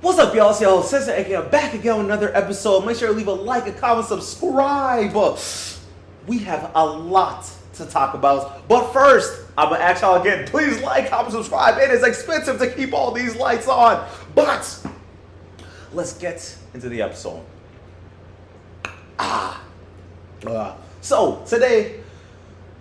What's up, y'all? It's your host, Sensei, aka back again with another episode. Make sure to leave a like, a comment, subscribe. We have a lot to talk about. But first, I'm going to ask y'all again, please like, comment, subscribe. It is expensive to keep all these lights on. But let's get into the episode. So, today,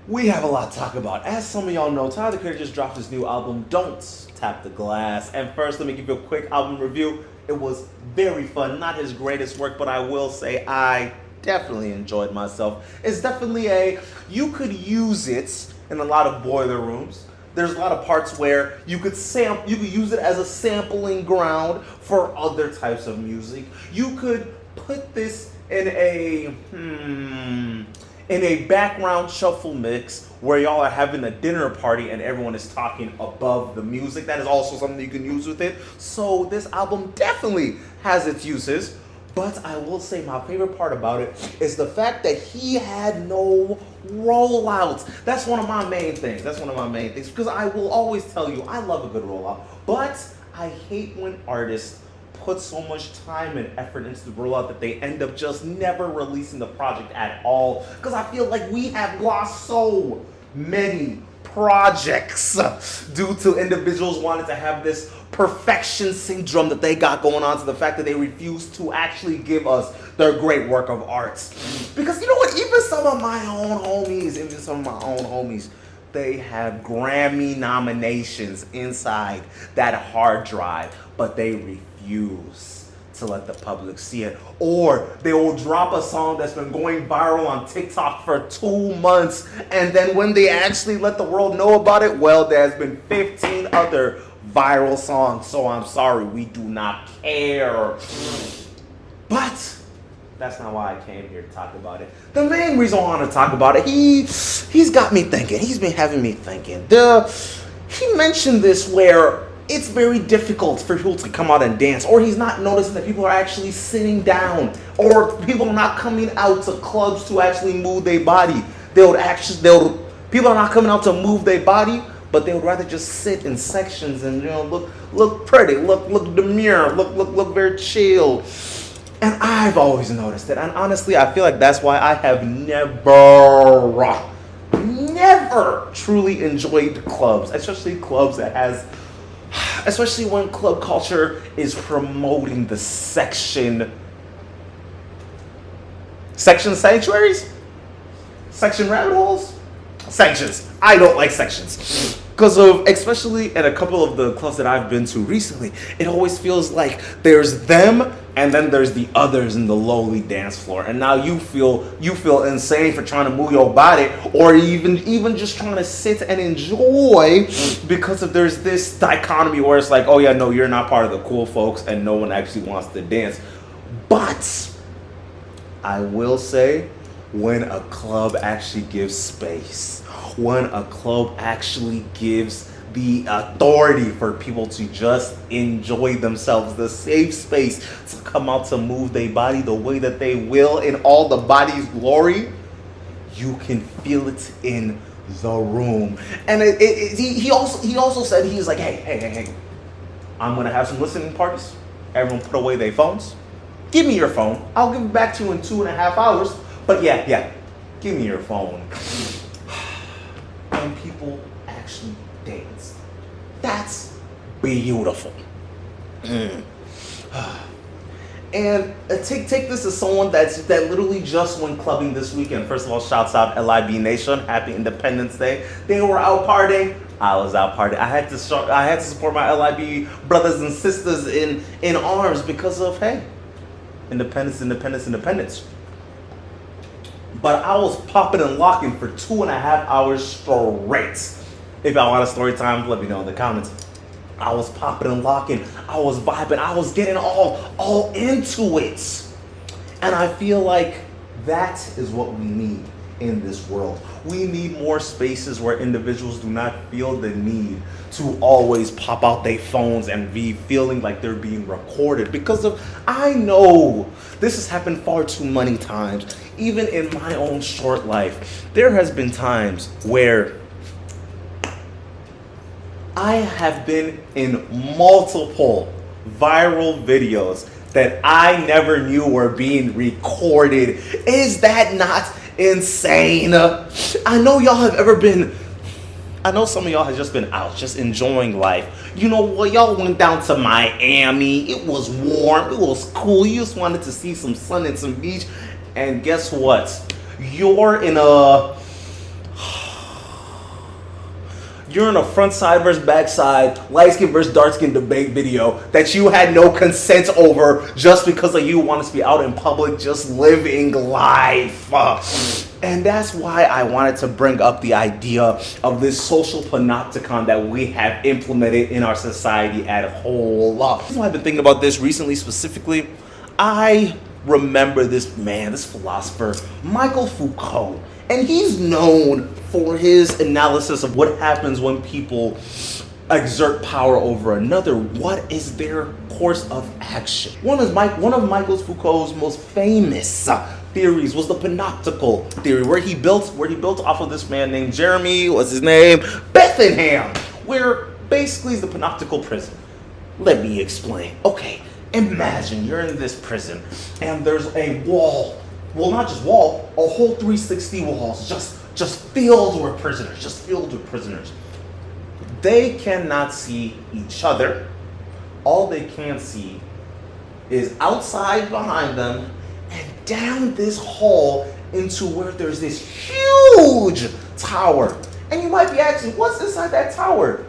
we have a lot to talk about. As some of y'all know, Tyler, the Creator, just dropped his new album, Don't Tap the Glass. And first, let me give you a quick album review. It was very fun. Not his greatest work, but I will say I definitely enjoyed myself. It's definitely you could use it in a lot of boiler rooms. There's a lot of parts where you could use it as a sampling ground for other types of music. You could put this in a background shuffle mix where y'all are having a dinner party and everyone is talking above the music. That is also something you can use with it. So this album definitely has its uses. But I will say my favorite part about it is the fact that he had no rollouts. That's one of my main things. Because I will always tell you, I love a good rollout. But I hate when artists put so much time and effort into the rollout that they end up just never releasing the project at all. Because I feel like we have lost so many projects due to individuals wanting to have this perfection syndrome that they got going on, to the fact that they refuse to actually give us their great work of art. Because you know what, even some of my own homies, they have Grammy nominations inside that hard drive, but they refuse to let the public see it. Or they will drop a song that's been going viral on TikTok for 2 months, and then when they actually let the world know about it, well, there's been 15 other viral songs. So I'm sorry, we do not care. But that's not why I came here to talk about it. The main reason I want to talk about it, he's got me thinking. He's been having me thinking. He mentioned this where it's very difficult for people to come out and dance, or he's not noticing that people are actually sitting down, or people are not coming out to clubs to actually move their body. People are not coming out to move their body, but they would rather just sit in sections and look pretty, look demure, look very chill. And I've always noticed it, and honestly, I feel like that's why I have never truly enjoyed clubs, especially when club culture is promoting the section sanctuaries, section rabbit holes, sections. I don't like sections. Because especially at a couple of the clubs that I've been to recently, it always feels like there's them and then there's the others in the lowly dance floor. And now you feel insane for trying to move your body, or even just trying to sit and enjoy, because there's this dichotomy where it's like, oh yeah, no, you're not part of the cool folks and no one actually wants to dance. But I will say, when a club actually gives space, when a club actually gives the authority for people to just enjoy themselves, the safe space to come out to move their body the way that they will in all the body's glory, you can feel it in the room. And he also said, he's like, hey, I'm gonna have some listening parties. Everyone put away their phones. Give me your phone. I'll give it back to you in 2.5 hours. But yeah, give me your phone. And people actually dance. That's beautiful. And take this as someone that literally just went clubbing this weekend. First of all, shouts out LIB Nation. Happy Independence Day. They were out partying. I was out partying. I had to support my LIB brothers and sisters in arms because of, hey, independence. But I was popping and locking for 2.5 hours straight. If y'all want a story time, let me know in the comments. I was popping and locking. I was vibing. I was getting all into it. And I feel like that is what we need in this world. We need more spaces where individuals do not feel the need to always pop out their phones and be feeling like they're being recorded. I know this has happened far too many times. Even in my own short life, there has been times where I have been in multiple viral videos that I never knew were being recorded. Is that not insane? I know y'all have ever been, I know some of y'all have just been out, just enjoying life. You know what, y'all went down to Miami, it was warm, it was cool, you just wanted to see some sun and some beach, and guess what? You're in a front side versus back side, light skin versus dark skin debate video that you had no consent over just because of you wanted to be out in public just living life. And that's why I wanted to bring up the idea of this social panopticon that we have implemented in our society at a whole. I've been thinking about this recently specifically. I remember this man, this philosopher, Michael Foucault. And he's known for his analysis of what happens when people exert power over another. What is their course of action? One of Michael Foucault's most famous theories was the panoptical theory, where he built off of this man named Jeremy, what's his name? Bethenham, where basically is the panoptical prison. Let me explain. Okay, imagine you're in this prison and there's a wall. Well, not just wall, a whole 360 walls, just filled with prisoners, They cannot see each other. All they can see is outside behind them and down this hall into where there's this huge tower. And you might be asking, what's inside that tower?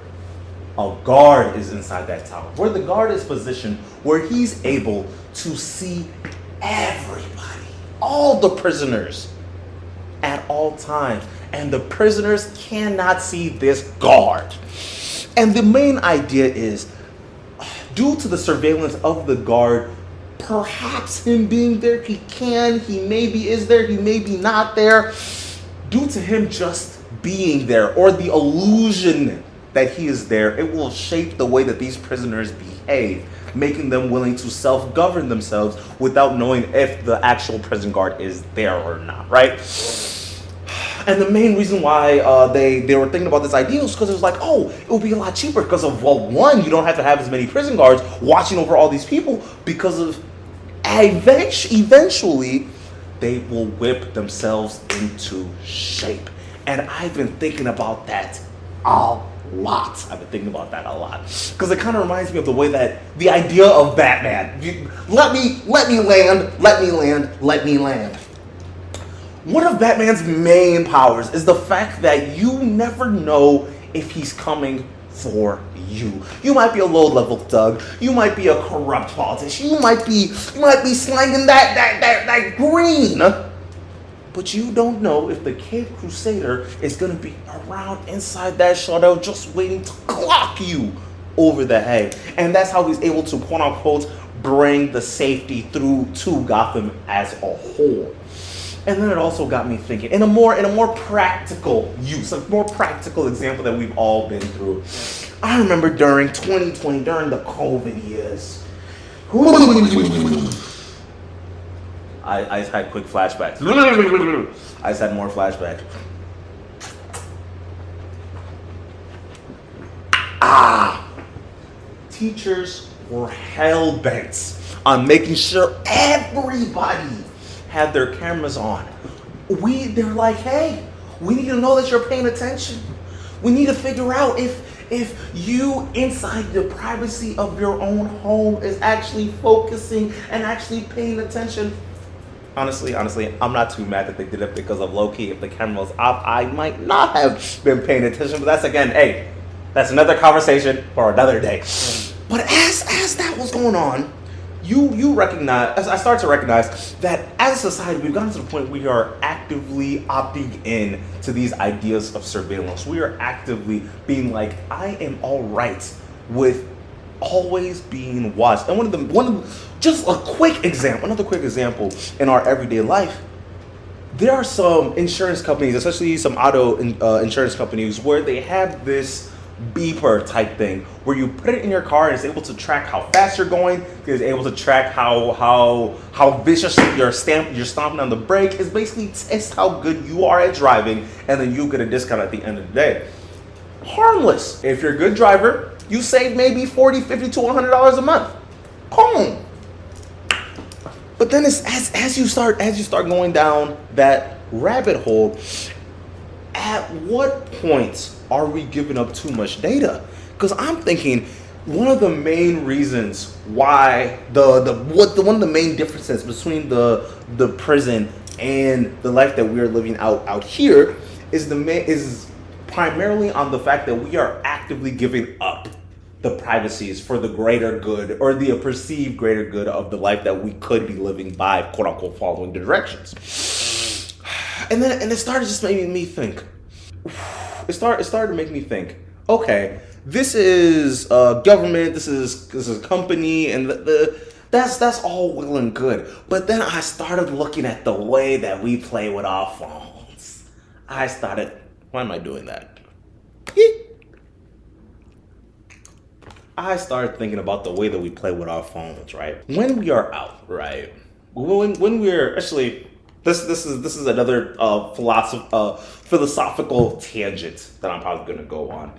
A guard is inside that tower. Where the guard is positioned, where he's able to see everybody, all the prisoners at all times. And the prisoners cannot see this guard. And the main idea is, due to the surveillance of the guard, perhaps him being there, he maybe is there, he may be not there, due to him just being there, or the illusion that he is there, it will shape the way that these prisoners behave, making them willing to self-govern themselves without knowing if the actual prison guard is there or not, right? And the main reason why they were thinking about this idea was because it was like, oh, it would be a lot cheaper because of, well, one, you don't have to have as many prison guards watching over all these people, because of eventually they will whip themselves into shape. And I've been thinking about that a lot. Because it kind of reminds me of the way that the idea of Batman. Let me land. One of Batman's main powers is the fact that you never know if he's coming for you. You might be a low-level thug. You might be a corrupt politician. You might be slanging that green. But you don't know if the Cape Crusader is going to be around inside that shadow just waiting to clock you over the head. And that's how he's able to, quote-unquote, bring the safety through to Gotham as a whole. And then it also got me thinking, in a more practical use, a more practical example that we've all been through. I remember during 2020, during the COVID years, I just had quick flashbacks. I just had more flashbacks. Teachers were hell-bent on making sure everybody had their cameras on. They're like, hey, we need to know that you're paying attention. We need to figure out if you inside the privacy of your own home is actually focusing and actually paying attention. Honestly, I'm not too mad that they did it, because of low-key, if the camera was off, I might not have been paying attention. But that's, again, hey, that's another conversation for another day. But as that was going on, you recognize, as I start to recognize that as a society, we've gotten to the point where we are actively opting in to these ideas of surveillance. We are actively being like, I am all right with always being watched. And another quick example in our everyday life. There are some insurance companies, especially some auto insurance companies, where they have this beeper type thing where you put it in your car and it's able to track how fast you're going. It's able to track how viciously you're stomping on the brake. It's basically test how good you are at driving, and then you get a discount at the end of the day. Harmless. If you're a good driver, you save maybe $40, $50 to $100 a month. home. But then it's as you start going down that rabbit hole, at what point are we giving up too much data? Because I'm thinking one of the main reasons why one of the main differences between the prison and the life that we are living out here is primarily on the fact that we are actively giving up the privacies for the greater good, or the perceived greater good of the life that we could be living by, quote unquote, following the directions. And it started just making me think. It started to make me think. Okay, this is government. This is a company, and that's all well and good. But then I started looking at the way that we play with our phones. Why am I doing that? I started thinking about the way that we play with our phones, right? When we are out, right? When we're actually, this is another philosophical tangent that I'm probably gonna go on.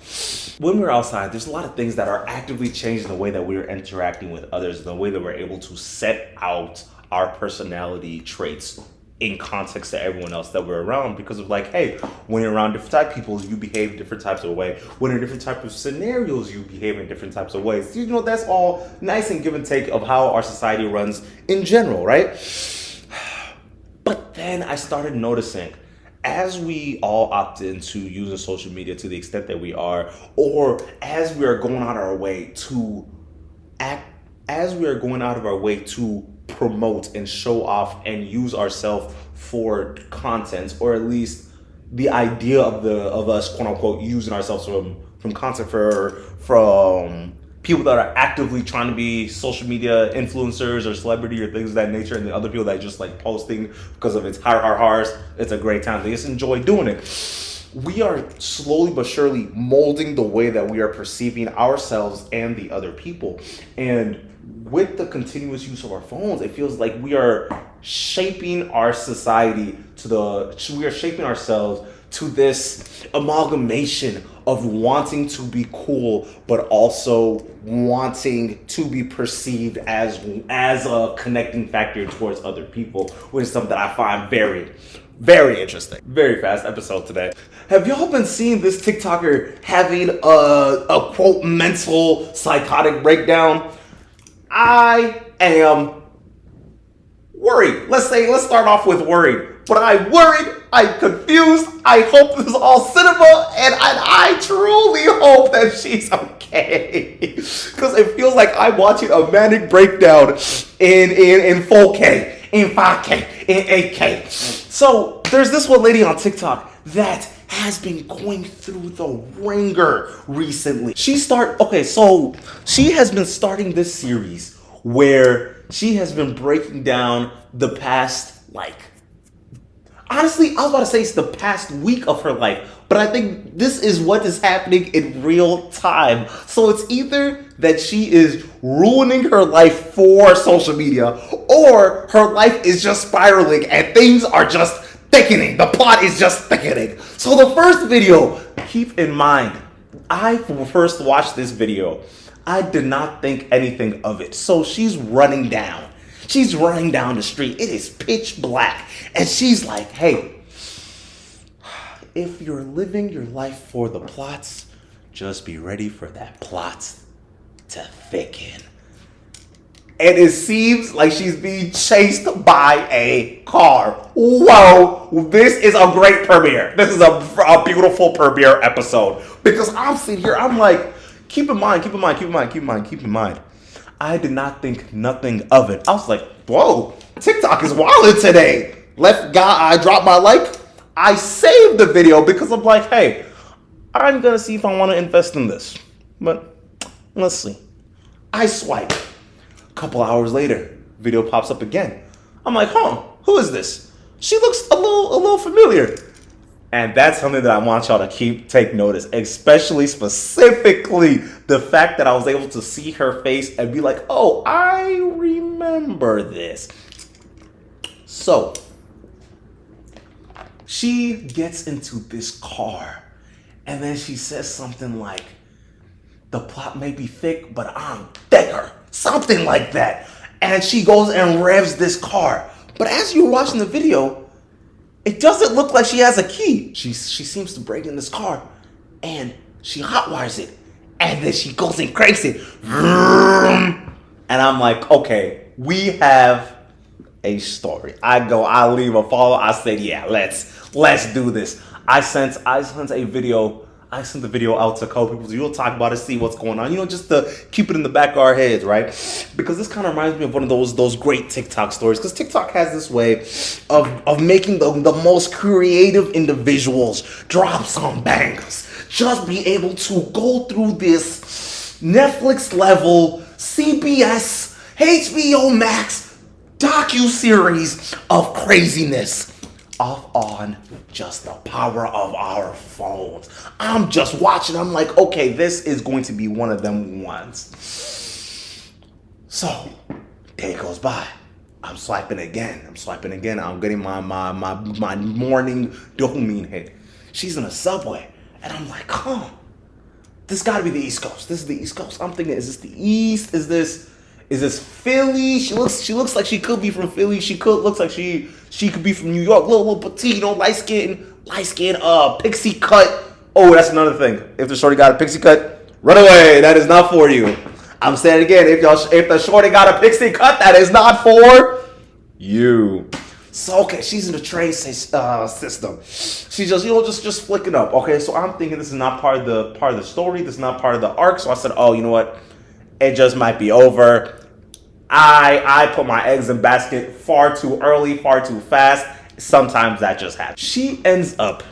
When we're outside, there's a lot of things that are actively changing the way that we're interacting with others, the way that we're able to set out our personality traits in context to everyone else that we're around, because of like, hey, when you're around different type of people, you behave different types of way. When in different type of scenarios, you behave in different types of ways. You know, that's all nice and give and take of how our society runs in general, right? But then I started noticing, as we all opt into using social media to the extent that we are, or as we are going out of our way to promote and show off and use ourselves for content, or at least the idea of us, quote unquote, using ourselves from content from people that are actively trying to be social media influencers or celebrity or things of that nature, and the other people that just like posting because of its hars. It's a great time. They just enjoy doing it. We are slowly but surely molding the way that we are perceiving ourselves and the other people. And with the continuous use of our phones, it feels like we are shaping our society we are shaping ourselves to this amalgamation of wanting to be cool, but also wanting to be perceived as a connecting factor towards other people, which is something that I find very, very interesting. Very fast episode today. Have y'all been seeing this TikToker having a quote mental psychotic breakdown? I am worried. Let's start off with worried. But I'm worried, I'm confused, I hope this is all cinema, and I truly hope that she's okay. Because it feels like I'm watching a manic breakdown in 4K, in 5K, in 8K. So there's this one lady on TikTok that has been going through the ringer recently. She has been starting this series where she has been breaking down the past, honestly, I was about to say it's the past week of her life, but I think this is what is happening in real time. So it's either that she is ruining her life for social media, or her life is just spiraling and things are just thickening. The plot is just thickening. So the first video, keep in mind, I first watched this video, I did not think anything of it. So she's running down the street. It is pitch black. And she's like, hey, if you're living your life for the plots, just be ready for that plot to thicken. And it seems like she's being chased by a car. Whoa, this is a great premiere. This is a beautiful premiere episode. Because I'm sitting here, I'm like, keep in mind. I did not think nothing of it. I was like, whoa, TikTok is wildin' today. I dropped my like. I saved the video because I'm like, hey, I'm gonna see if I want to invest in this. But let's see. I swipe. A couple hours later, video pops up again. I'm like, who is this? She looks a little familiar. And that's something that I want y'all to take notice, specifically the fact that I was able to see her face and be like, oh, I remember this. So she gets into this car and then she says something like, the plot may be thick, but I'm thicker. something like that. And she goes and revs this car. But as you're watching the video, it doesn't look like she has a key. She seems to break in this car and she hotwires it. And then she goes and cranks it. And I'm like, okay, we have a story. I leave a follow. I said, yeah, let's do this. I sent the video out to a couple people. So you'll talk about it, see what's going on. Just to keep it in the back of our heads, right? Because this kind of reminds me of one of those great TikTok stories. Because TikTok has this way of making the most creative individuals drop some bangers. Just be able to go through this Netflix level, CBS, HBO Max docu-series of craziness off on just the power of our phones. I'm just watching. I'm like, okay, this is going to be one of them ones. So, day goes by. I'm swiping again. I'm getting my morning dopamine hit. She's in a subway. And I'm like, this got to be the East Coast. This is the East Coast. I'm thinking, is this the East? Is this Philly? She looks like she could be from Philly. Looks like she could be from New York. Little petite, light skin, pixie cut. Oh, that's another thing. If the shorty got a pixie cut, run away. That is not for you. I'm saying it again. If the shorty got a pixie cut, that is not for you. So okay, she's in the train system. She's just flicking up. Okay, so I'm thinking this is not part of the story. This is not part of the arc. So I said, oh, you know what? It just might be over. I put my eggs in basket far too early, far too fast. Sometimes that just happens. She ends up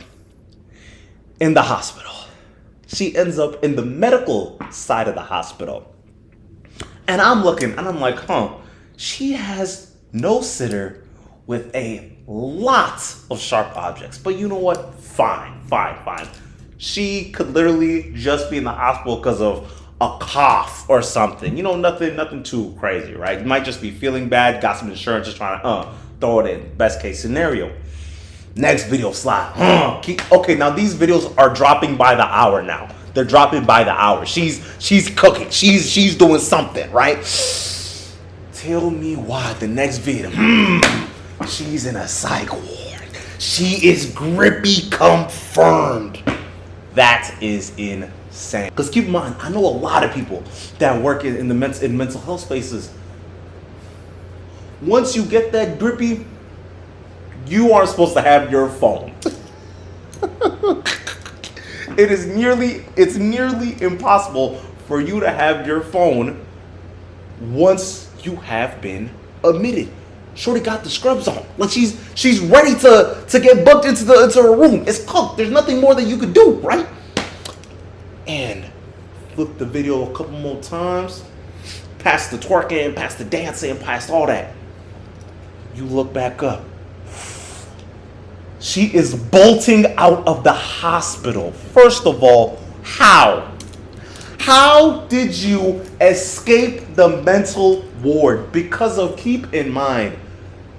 in the hospital. She ends up in the medical side of the hospital. And I'm looking and I'm like, she has no sitter with a lot of sharp objects. But you know what? Fine. She could literally just be in the hospital because of a cough or something. Nothing too crazy, right? You might just be feeling bad, got some insurance, just trying to throw it in. Best case scenario. Next video slide. Okay, now these videos are dropping by the hour now. They're dropping by the hour. She's cooking. She's doing something, right? Tell me why the next video. She's in a psych ward. She is grippy confirmed. That is insane. Because keep in mind, I know a lot of people that work in mental health spaces. Once you get that grippy, you aren't supposed to have your phone. It's nearly impossible for you to have your phone once you have been admitted. Shorty got the scrubs on. Like she's ready to get booked into her room. It's cooked. There's nothing more that you could do, right? And flip the video a couple more times. Past the twerking, past the dancing, past all that. You look back up. She is bolting out of the hospital. First of all, how? How did you escape the mental ward? Because of, keep in mind,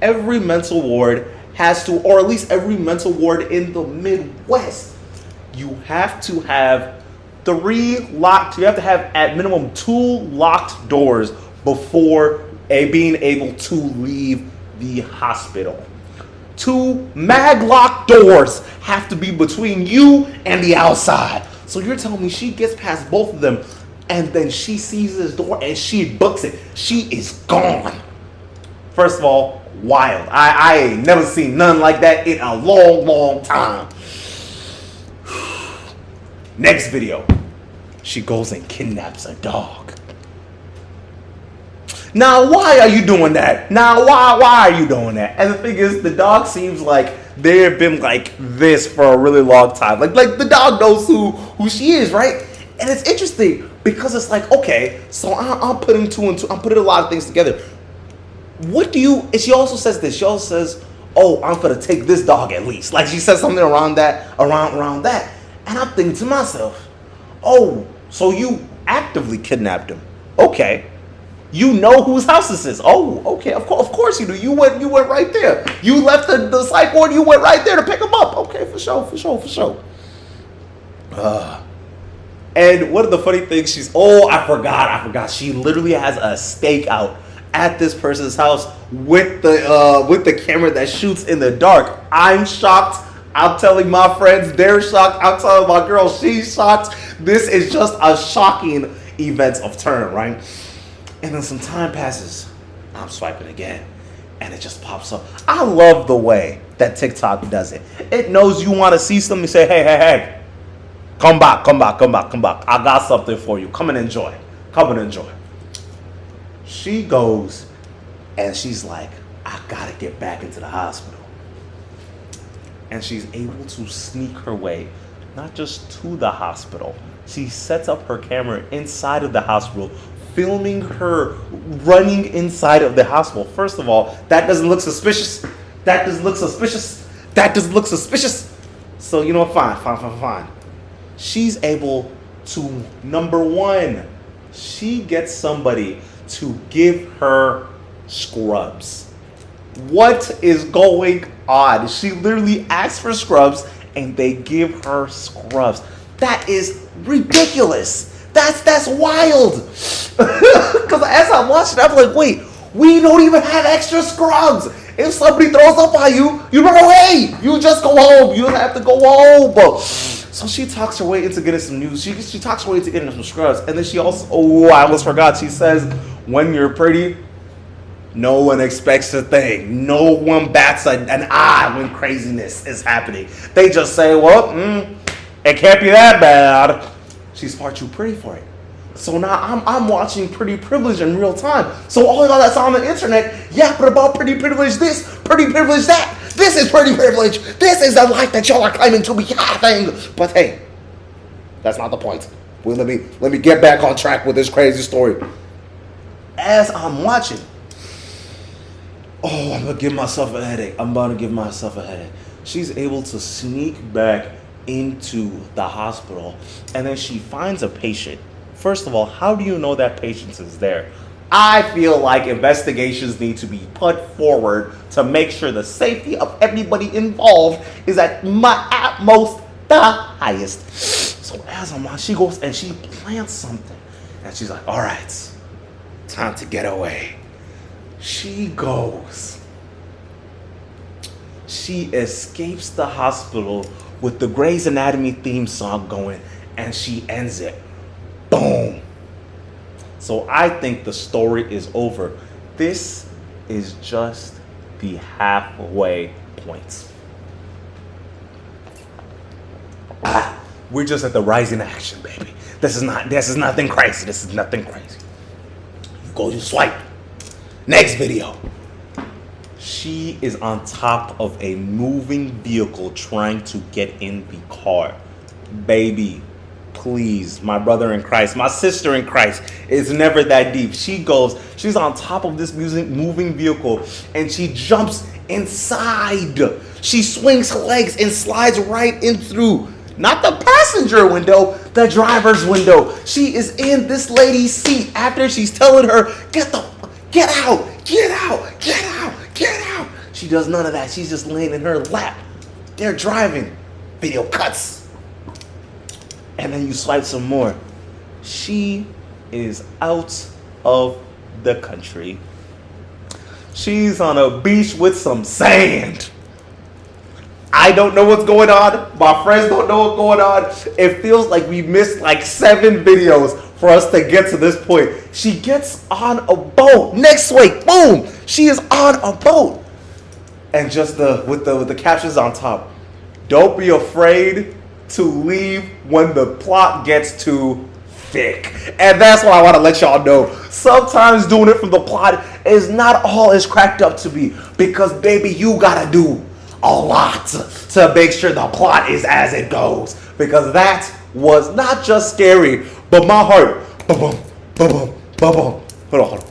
every mental ward has to, or at least every mental ward in the Midwest, you have to have at minimum 2 locked doors before being able to leave the hospital. 2 mag-locked doors have to be between you and the outside. So you're telling me she gets past both of them and then she sees this door and she books it. She is gone. First of all, wild. I ain't never seen none like that in a long time. Next video. She goes and kidnaps a dog. Now, why are you doing that? Why are you doing that? And the thing is, the dog seems like they have been like this for a really long time. Like the dog knows who she is, right? And it's interesting because it's like, okay, so I'm putting 2 and 2. I'm putting a lot of things together. What do you? And she also says this. She also says, "Oh, I'm gonna take this dog at least." Like she says something around that. And I'm thinking to myself, "Oh, so you actively kidnapped him? Okay." You know whose house this is. Oh, okay. Of course you do. You went right there. You left the psych ward. You went right there to pick him up. Okay, for sure. And one of the funny things, I forgot. She literally has a stakeout at this person's house with the camera that shoots in the dark. I'm shocked. I'm telling my friends, they're shocked. I'm telling my girl, she's shocked. This is just a shocking event of turn, right? And then some time passes. I'm swiping again, and it just pops up. I love the way that TikTok does it. It knows you want to see something. Say, hey, come back. I got something for you. Come and enjoy. She goes, and she's like, I gotta get back into the hospital. And she's able to sneak her way, not just to the hospital. She sets up her camera inside of the hospital, filming her running inside of the hospital. First of all, that doesn't look suspicious. So, you know what? Fine. She's able to, number one, she gets somebody to give her scrubs. What is going on? She literally asks for scrubs and they give her scrubs. That is ridiculous. That's wild. Because as I'm watching, I'm like, wait, we don't even have extra scrubs. If somebody throws up on you, you run away. You just go home. You don't have to go home. So she talks her way into getting some news. She talks her way into getting some scrubs. And then she also, I almost forgot, she says, when you're pretty, no one expects a thing. No one bats an eye when craziness is happening. They just say, well, it can't be that bad. She's far too pretty for it. So now I'm watching Pretty Privilege in real time. So all that's on the internet, yapping about pretty privilege this, pretty privilege that. This is pretty privilege. This is the life that y'all are claiming to be having. But hey, that's not the point. Well, let me get back on track with this crazy story. As I'm watching, I'm about to give myself a headache. She's able to sneak back into the hospital, and then she finds a patient. First of all, how do you know that patient is there? I feel like investigations need to be put forward to make sure the safety of everybody involved is at most the highest. So as I'm on, she goes and she plants something, and she's like, all right, time to get away. She goes. She escapes the hospital with the Grey's Anatomy theme song going, and she ends it. Boom. So I think the story is over. This is just the halfway point. We're just at the rising action, baby. This is nothing crazy. You go, you swipe. Next video. She is on top of a moving vehicle trying to get in the car. Baby, please, my brother in Christ, my sister in Christ, it's never that deep. She's on top of this moving vehicle and she jumps inside. She swings her legs and slides right in through, not the passenger window, the driver's window. She is in this lady's seat after she's telling her, get out. She does none of that. She's just laying in her lap. They're driving. Video cuts. And then you swipe some more. She is out of the country. She's on a beach with some sand. I don't know what's going on. My friends don't know what's going on. It feels like we missed like 7 videos for us to get to this point. She gets on a boat. Next week, boom, she is on a boat. And just with the captions on top. Don't be afraid to leave when the plot gets too thick. And that's what I want to let y'all know. Sometimes doing it from the plot is not all it's cracked up to be. Because baby, you gotta do a lot to make sure the plot is as it goes. Because that was not just scary, but my heart. Boom. Hold on.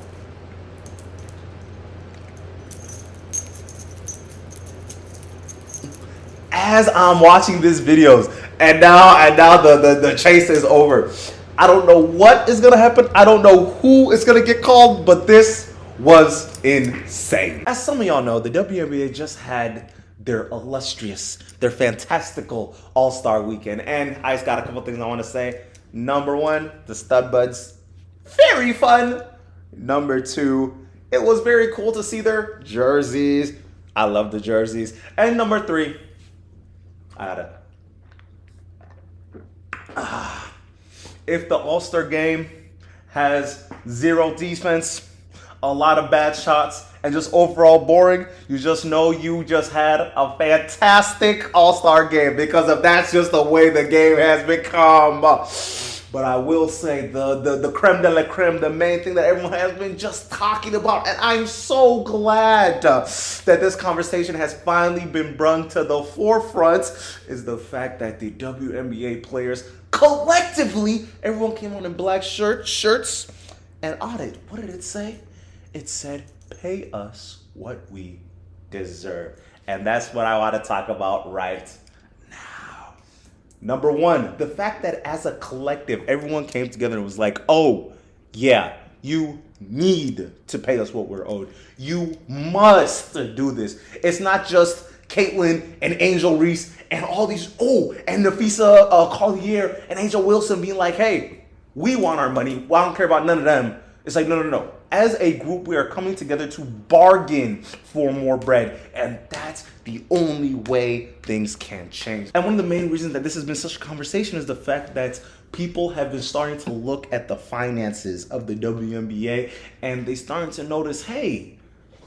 As I'm watching these videos, and now the chase is over. I don't know what is gonna happen. I don't know who is gonna get called, but this was insane. As some of y'all know, the WNBA just had their illustrious, their fantastical All-Star weekend, and I just got a couple things I want to say. Number one, the stud buds, very fun. Number two, it was very cool to see their jerseys. I love the jerseys. And number three, I gotta. If the All-Star game has zero defense, a lot of bad shots, and just overall boring, you just know you just had a fantastic All-Star game, because of that's just the way the game has become. But I will say the creme de la creme, the main thing that everyone has been just talking about, and I'm so glad that this conversation has finally been brought to the forefront, is the fact that the WNBA players collectively, everyone came on in black shirts, and audit. What did it say? It said, "Pay us what we deserve." And that's what I want to talk about right now. Number one, the fact that as a collective, everyone came together and was like, oh, yeah, you need to pay us what we're owed. You must do this. It's not just Caitlyn and Angel Reese and all these, and Nafisa Collier and Angel Wilson being like, hey, we want our money. Well, I don't care about none of them. It's like, no. As a group, we are coming together to bargain for more bread. And that's the only way things can change. And one of the main reasons that this has been such a conversation is the fact that people have been starting to look at the finances of the WNBA, and they starting to notice, hey,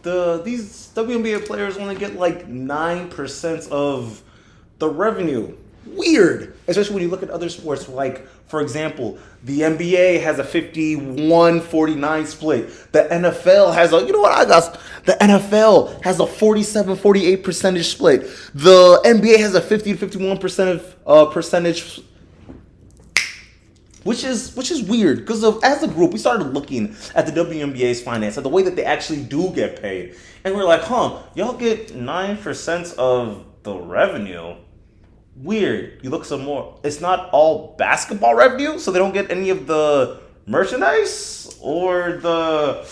these WNBA players only get like 9% of the revenue. Weird, especially when you look at other sports. Like, for example, the NBA has a 51-49 split. The NFL has the NFL has a 47-48 percentage split. The NBA has a 50-51% percentage, which is weird, because as a group we started looking at the WNBA's finance, at the way that they actually do get paid, and we're like, y'all get 9% of the revenue. Weird. You look some more. It's not all basketball revenue, so they don't get any of the merchandise or the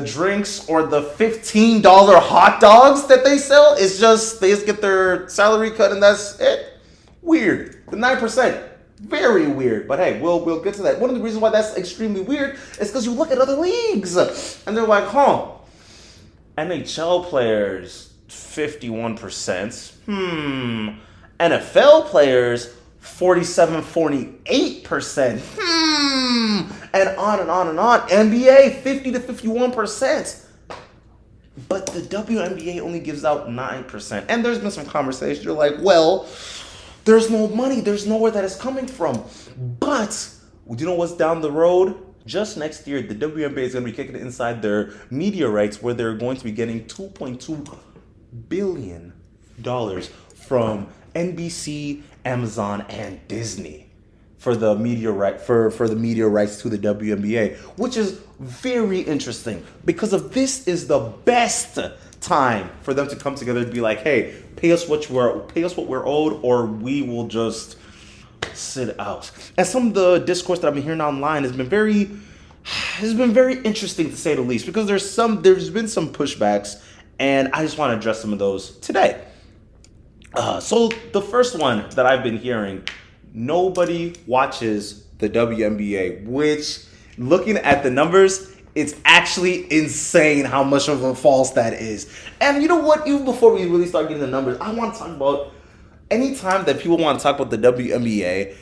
drinks or the $15 hot dogs that they sell. It's just they just get their salary cut and that's it. Weird. The 9%. Very weird. But hey, we'll get to that. One of the reasons why that's extremely weird is because you look at other leagues and they're like, NHL players 51%. NFL players 47-48%. And on and on and on. NBA 50-51%. But the WNBA only gives out 9%. And there's been some conversation. You're like, well, there's no money. There's nowhere that it's coming from. But you know what's down the road? Just next year, the WNBA is going to be kicking it inside their media rights, where they're going to be getting $2.2 billion from NBC, Amazon, and Disney for the media right for the media rights to the WNBA, which is very interesting, because of this is the best time for them to come together and be like, hey, pay us what we're owed, or we will just sit out. And some of the discourse that I've been hearing online has been very interesting, to say the least, because there's been some pushbacks, and I just want to address some of those today. So the first one that I've been hearing, nobody watches the WNBA, which, looking at the numbers, it's actually insane how much of a false that is. And you know what? Even before we really start getting the numbers, I want to talk about, anytime that people want to talk about the WNBA,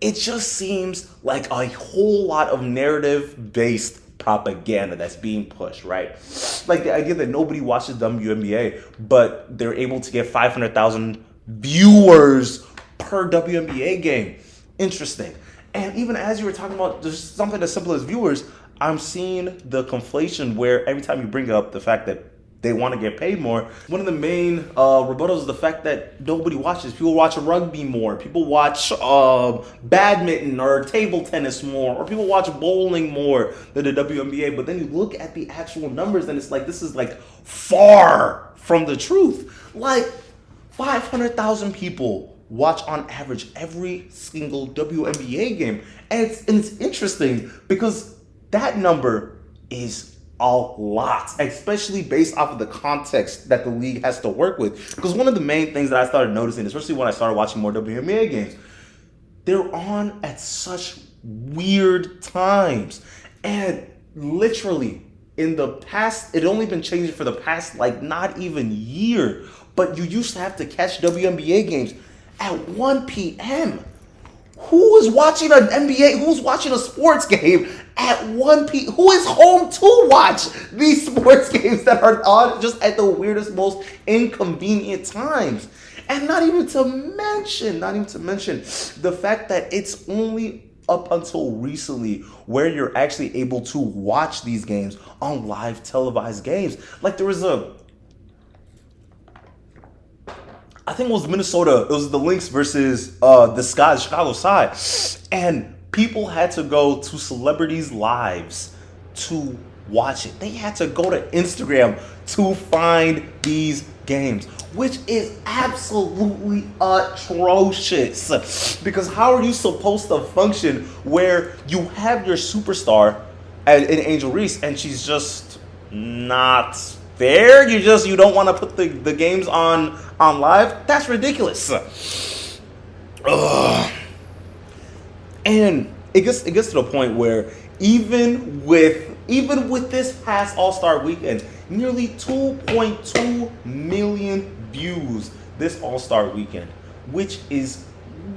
it just seems like a whole lot of narrative-based propaganda that's being pushed, right? Like the idea that nobody watches WNBA, but they're able to get 500,000 viewers per WNBA game. Interesting. And even as you were talking about just something as simple as viewers, I'm seeing the conflation where every time you bring up the fact that they want to get paid more, one of the main rebuttals is the fact that nobody watches. People watch rugby more. People watch badminton or table tennis more. Or people watch bowling more than the WNBA. But then you look at the actual numbers and it's like, this is like far from the truth. Like 500,000 people watch on average every single WNBA game. And it's interesting because that number is a lot, especially based off of the context that the league has to work with. Because one of the main things that I started noticing, especially when I started watching more WNBA games, they're on at such weird times. And literally, in the past, it only been changing for the past, like, not even year. But you used to have to catch WNBA games at 1 p.m. Who is watching an NBA? Who's watching a sports game at 1 p.m.? Who is home to watch these sports games that are on just at the weirdest, most inconvenient times? And not even to mention the fact that it's only up until recently where you're actually able to watch these games on live televised games. Like there was I think it was Minnesota. It was the Lynx versus the Chicago side. And people had to go to celebrities' lives to watch it. They had to go to Instagram to find these games, which is absolutely atrocious. Because how are you supposed to function where you have your superstar in Angel Reese and she's just not there? You don't want to put the games on live? That's ridiculous. Ugh. And it gets to the point where even with this past All-Star weekend, nearly 2.2 million views this All-Star weekend, which is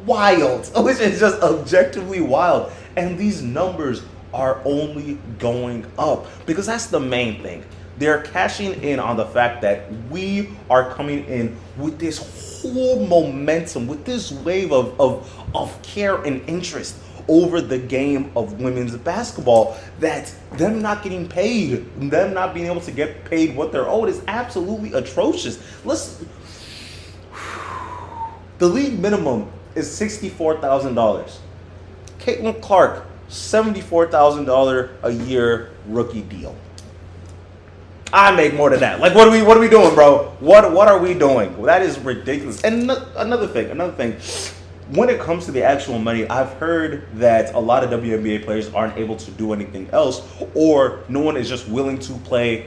wild, which is just objectively wild. And these numbers are only going up because that's the main thing. They're cashing in on the fact that we are coming in with this whole momentum, with this wave of care and interest over the game of women's basketball, that them not getting paid, them not being able to get paid what they're owed is absolutely atrocious. The league minimum is $64,000. Caitlin Clark, $74,000 a year rookie deal. I make more than that. Like, what are we doing, bro? What are we doing? Well, that is ridiculous. And another thing. When it comes to the actual money, I've heard that a lot of WNBA players aren't able to do anything else, or no one is willing to pay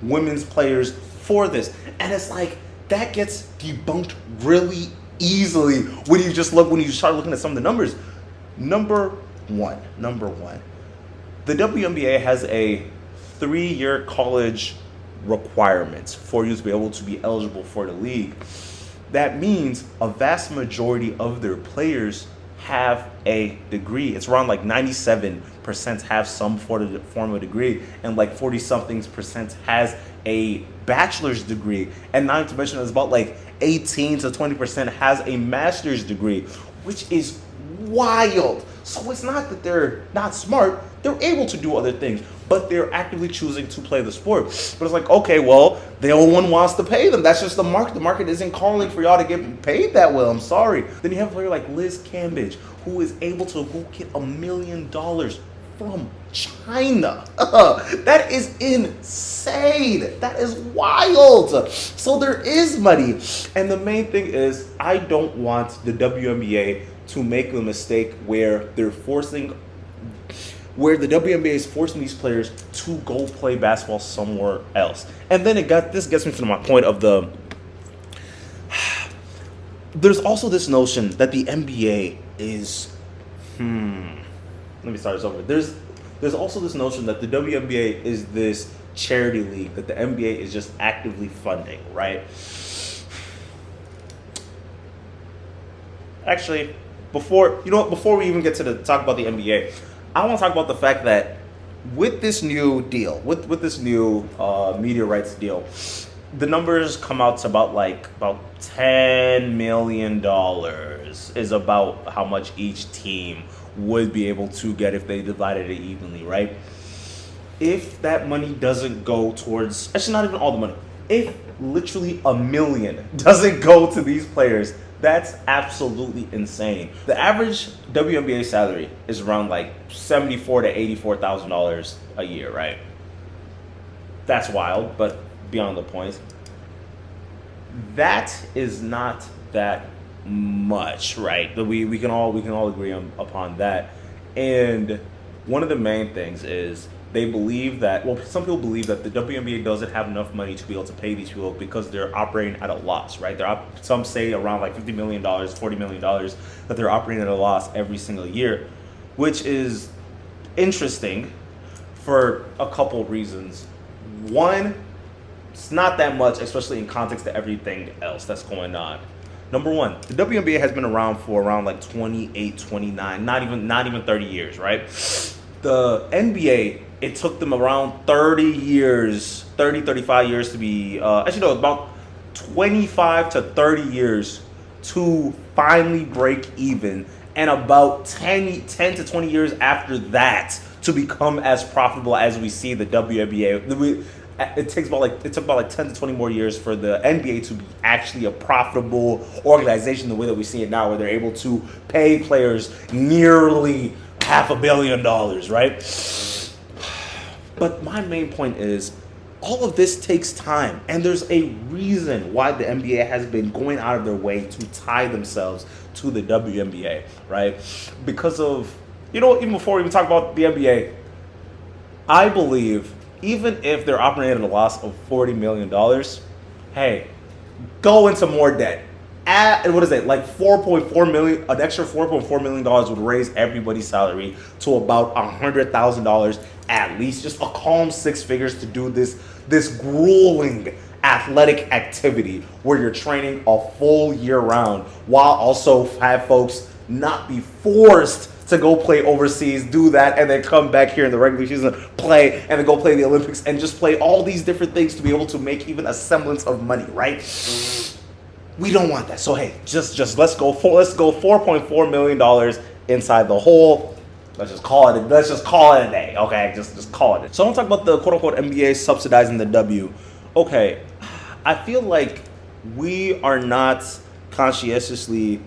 women's players for this. And it's like, that gets debunked really easily when you start looking at some of the numbers. Number one, the WNBA has a 3-year college requirement for you to be able to be eligible for the league. That means a vast majority of their players have a degree. It's around like 97% have some form of degree, and like 40-something% has a bachelor's degree. And not to mention, it's about like 18 to 20% has a master's degree, which is wild. So it's not that they're not smart. They're able to do other things, but they're actively choosing to play the sport. But it's like, okay, well, no one wants to pay them. That's just the market. The market isn't calling for y'all to get paid that well. I'm sorry. Then you have a player like Liz Cambage, who is able to get $1 million from China. That is insane. That is wild. So there is money. And the main thing is, I don't want the WNBA to make the mistake where the WNBA is forcing these players to go play basketball somewhere else. And then this gets me to my point of there's also this notion that the NBA is, let me start this over. There's also this notion that the WNBA is this charity league that the NBA is just actively funding, right? Actually, before we even get to talk about the NBA, I want to talk about the fact that with this new deal, with this new media rights deal, the numbers come out to about $10 million is about how much each team would be able to get if they divided it evenly, right? If that money doesn't go towards, actually not even all the money, if literally $1 million doesn't go to these players, that's absolutely insane. The average WNBA salary is around like $74,000 to $84,000 a year, right? That's wild, but beyond the point. That is not that much, right? We can all agree upon that. And one of the main things is They believe that, well, some people believe that the WNBA doesn't have enough money to be able to pay these people because they're operating at a loss, right? Some say around like $50 million, $40 million that they're operating at a loss every single year, which is interesting for a couple reasons. One, it's not that much, especially in context to everything else that's going on. Number one, the WNBA has been around for around like 28, 29, not even 30 years, right? The NBA, it took them around 35 years to be, about 25 to 30 years to finally break even, and about 10 to 20 years after that to become as profitable as we see the WNBA. It took about like 10 to 20 more years for the NBA to be actually a profitable organization the way that we see it now, where they're able to pay players nearly $500 million, right? But my main point is, all of this takes time, and there's a reason why the NBA has been going out of their way to tie themselves to the WNBA, right? Because of, even before we even talk about the NBA, I believe even if they're operating at a loss of $40 million, hey, go into more debt. Like 4.4 million, an extra $4.4 million would raise everybody's salary to about $100,000 at least. Just a calm six figures to do this grueling athletic activity where you're training a full year round, while also have folks not be forced to go play overseas, do that, and then come back here in the regular season, play, and then go play the Olympics, and just play all these different things to be able to make even a semblance of money, right? We don't want that. So hey, just let's go $4.4 million inside the hole. Let's just call it a day, okay? Just call it. So I want to talk about the quote unquote NBA subsidizing the W. Okay, I feel like we are not conscientiously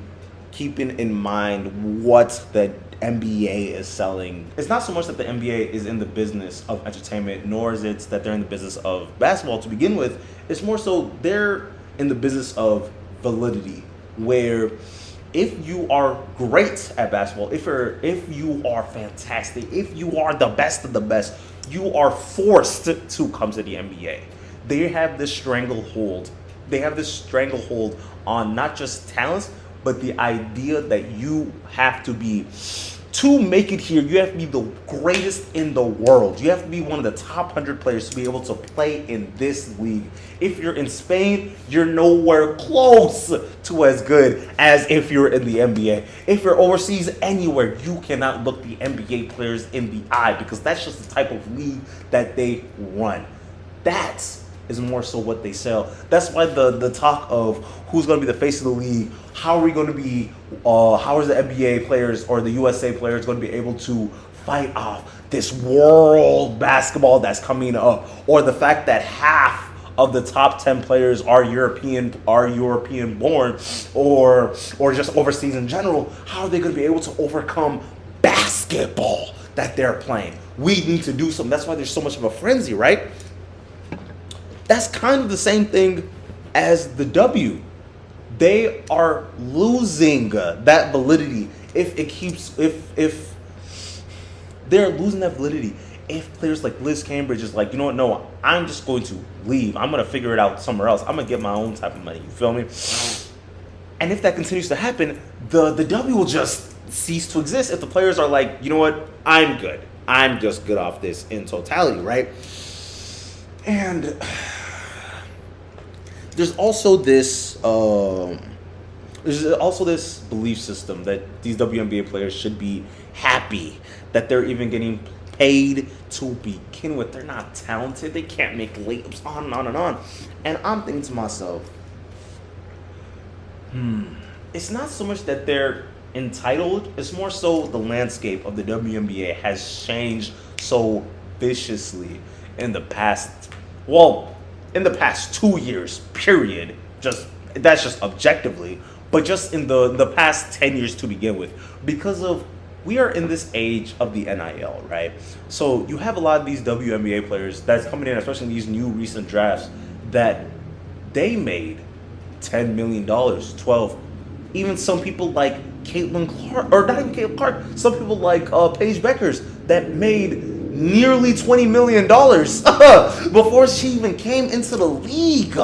keeping in mind what the NBA is selling. It's not so much that the NBA is in the business of entertainment, nor is it that they're in the business of basketball to begin with. It's more so they're in the business of validity, where if you are great at basketball, if you are fantastic, if you are the best of the best, you are forced to come to the NBA. They have this stranglehold. They have this stranglehold on not just talents, but the idea that you have to be, to make it here, you have to be the greatest in the world. You have to be one of the top 100 players to be able to play in this league. If you're in Spain, you're nowhere close to as good as if you're in the NBA. If you're overseas anywhere, you cannot look the NBA players in the eye, because that's just the type of league that they run. That is more so what they sell. That's why the talk of who's going to be the face of the league, how is the NBA players or the USA players going to be able to fight off this world basketball that's coming up, or the fact that half of the top 10 players are European born, or just overseas in general. How are they going to be able to overcome basketball that they're playing? We need to do something. That's why there's so much of a frenzy, right? That's kind of the same thing as the W. They are losing that validity if they're losing that validity. If players like Liz Cambridge is like, you know what, no, I'm just going to leave. I'm going to figure it out somewhere else. I'm going to get my own type of money. You feel me? And if that continues to happen, the W will just cease to exist if the players are like, you know what, I'm good. I'm just good off this in totality, right? And there's also this belief system that these WNBA players should be happy that they're even getting paid to begin with. They're not talented. They can't make layups, on and on and on. And I'm thinking to myself, it's not so much that they're entitled. It's more so the landscape of the WNBA has changed so viciously in the past 2 years, period. That's just objectively, but just in the past 10 years to begin with, because of we are in this age of the NIL, right? So you have a lot of these WNBA players that's coming in, especially in these new recent drafts, that they made $10 million, 12. Even some people like Caitlin Clark, or not even Caitlin Clark, some people like Paige Beckers that made nearly $20 million before she even came into the league,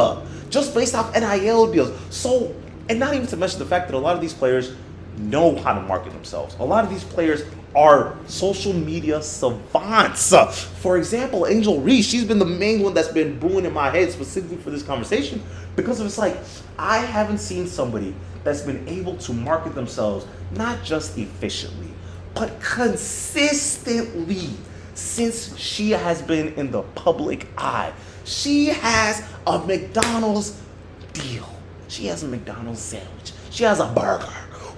just based off NIL deals. So, and not even to mention the fact that a lot of these players know how to market themselves. A lot of these players are social media savants. For example, Angel Reese, she's been the main one that's been brewing in my head specifically for this conversation, because it's like, I haven't seen somebody that's been able to market themselves not just efficiently, but consistently since she has been in the public eye. She has a McDonald's deal. She has a McDonald's sandwich. She has a burger.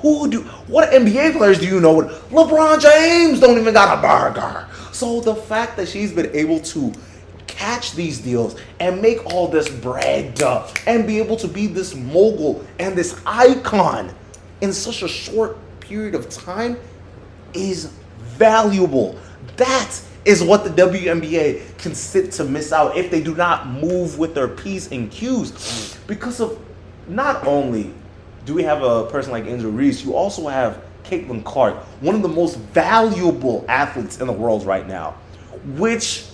What NBA players do you know? LeBron James don't even got a burger. So the fact that she's been able to catch these deals and make all this bread and be able to be this mogul and this icon in such a short period of time is valuable. That is what the WNBA can sit to miss out if they do not move with their P's and Q's. Because of, not only do we have a person like Angel Reese, you also have Caitlin Clark, one of the most valuable athletes in the world right now. Which,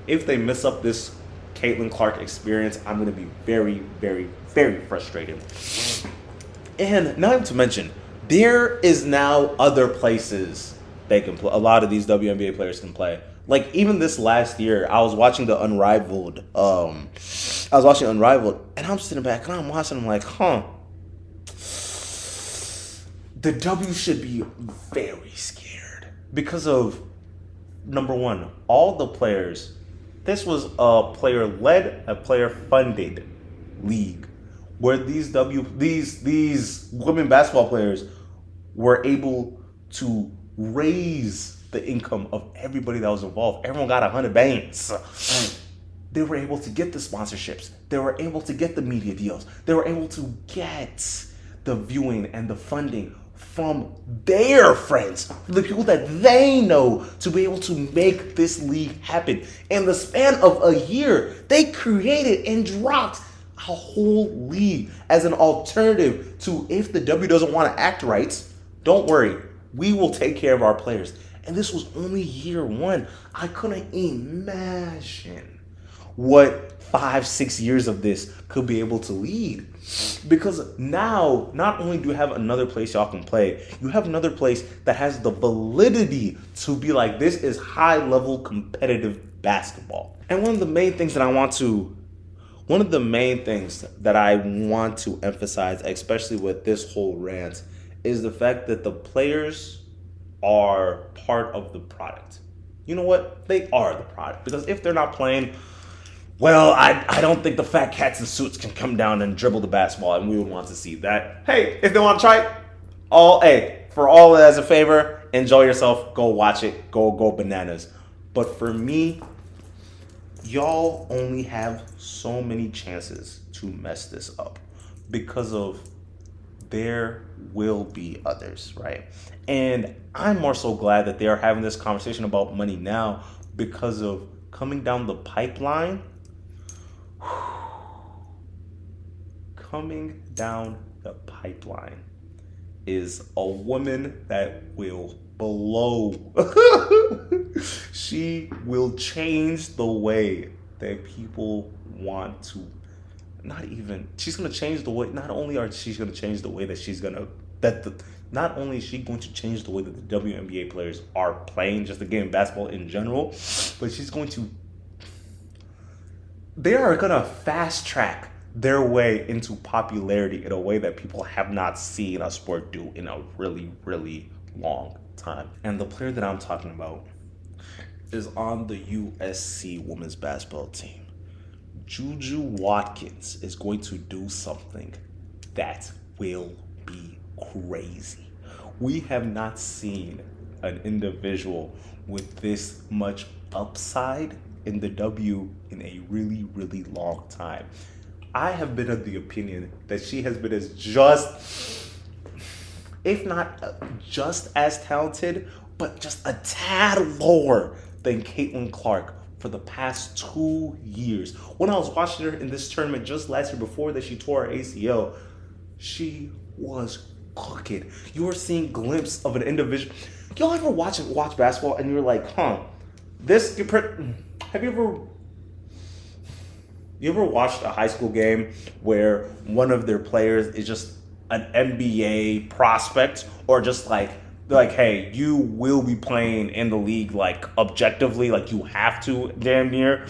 if they mess up this Caitlin Clark experience, I'm going to be very, very, very frustrated. And not even to mention, there is now other places they can play. A lot of these WNBA players can play. Like, even this last year, I was watching the Unrivaled. And I'm sitting back and I'm watching. I'm like, the W should be very scared because of, number one, all the players. This was a player-led, a player-funded league where these women basketball players were able to raise the income of everybody that was involved. Everyone got 100 bands. They were able to get the sponsorships. They were able to get the media deals. They were able to get the viewing and the funding from their friends, the people that they know, to be able to make this league happen. In the span of a year, they created and dropped a whole league as an alternative to, if the W doesn't want to act right, don't worry, we will take care of our players. And this was only year one. I couldn't imagine what 5-6 years of this could be able to lead. Because now, not only do you have another place y'all can play, you have another place that has the validity to be like, this is high-level competitive basketball. And one of the main things that I want to emphasize, especially with this whole rant, is the fact that the players are part of the product. You know what? They are the product. Because if they're not playing, well, I don't think the fat cats in suits can come down and dribble the basketball, and we would want to see that. Hey, if they want to try it, for all as a favor, enjoy yourself, go watch it, go bananas. But for me, y'all only have so many chances to mess this up because of there will be others, right? And I'm more so glad that they are having this conversation about money now, because of coming down the pipeline. Coming down the pipeline is a woman that will blow. She will change the way that people want to. She's going to change the way, not only is she going to change the way that not only is she going to change the way that the WNBA players are playing just the game of basketball in general, but they are going to fast track their way into popularity in a way that people have not seen a sport do in a really, really long time. And the player that I'm talking about is on the USC women's basketball team. Juju Watkins is going to do something that will be crazy. We have not seen an individual with this much upside in the W in a really, really long time. I have been of the opinion that she has been if not just as talented, but just a tad lower than Caitlin Clark for the past 2 years. When I was watching her in this tournament just last year, before that she tore her ACL, she was cooking. You were seeing glimpses of an individual. Y'all ever watch basketball and you're like, This have you ever watched a high school game where one of their players is just an NBA prospect, or just like they're like, hey, you will be playing in the league like objectively, like you have to damn near.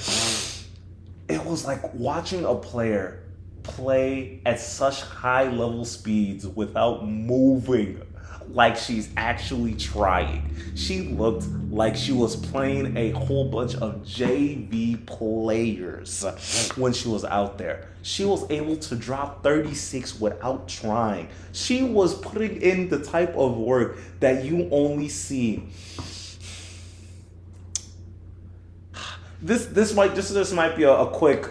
It was like watching a player play at such high level speeds without moving, like she's actually trying. She looked like she was playing a whole bunch of JV players when she was out there. She was able to drop 36 without trying. She was putting in the type of work that you only see. This might be a quick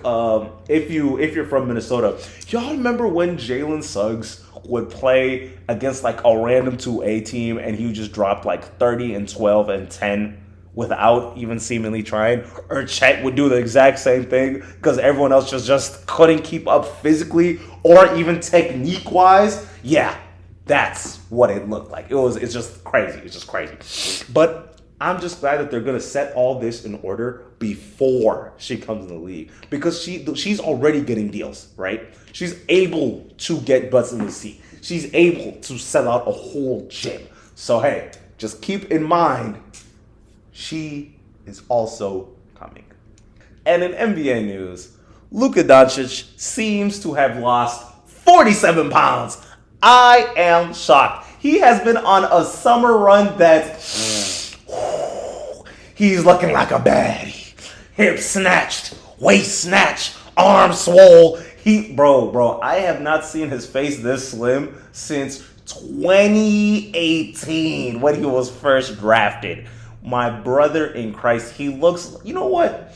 if you're from Minnesota, y'all remember when Jalen Suggs would play against like a random 2A team and he would just drop like 30 and 12 and 10 without even seemingly trying? Or Chet would do the exact same thing because everyone else just couldn't keep up physically or even technique wise. Yeah, that's what it looked like. It's just crazy. It's just crazy. But I'm just glad that they're gonna set all this in order before she comes in the league, because she's already getting deals, right? She's able to get butts in the seat. She's able to sell out a whole gym. So hey, just keep in mind, she is also coming. And in NBA news, Luka Doncic seems to have lost 47 pounds. I am shocked. He has been on a summer run that he's looking like a baddie. Hip snatched, waist snatched, arm swole. Bro, I have not seen his face this slim since 2018 when he was first drafted. My brother in Christ, he looks, you know what?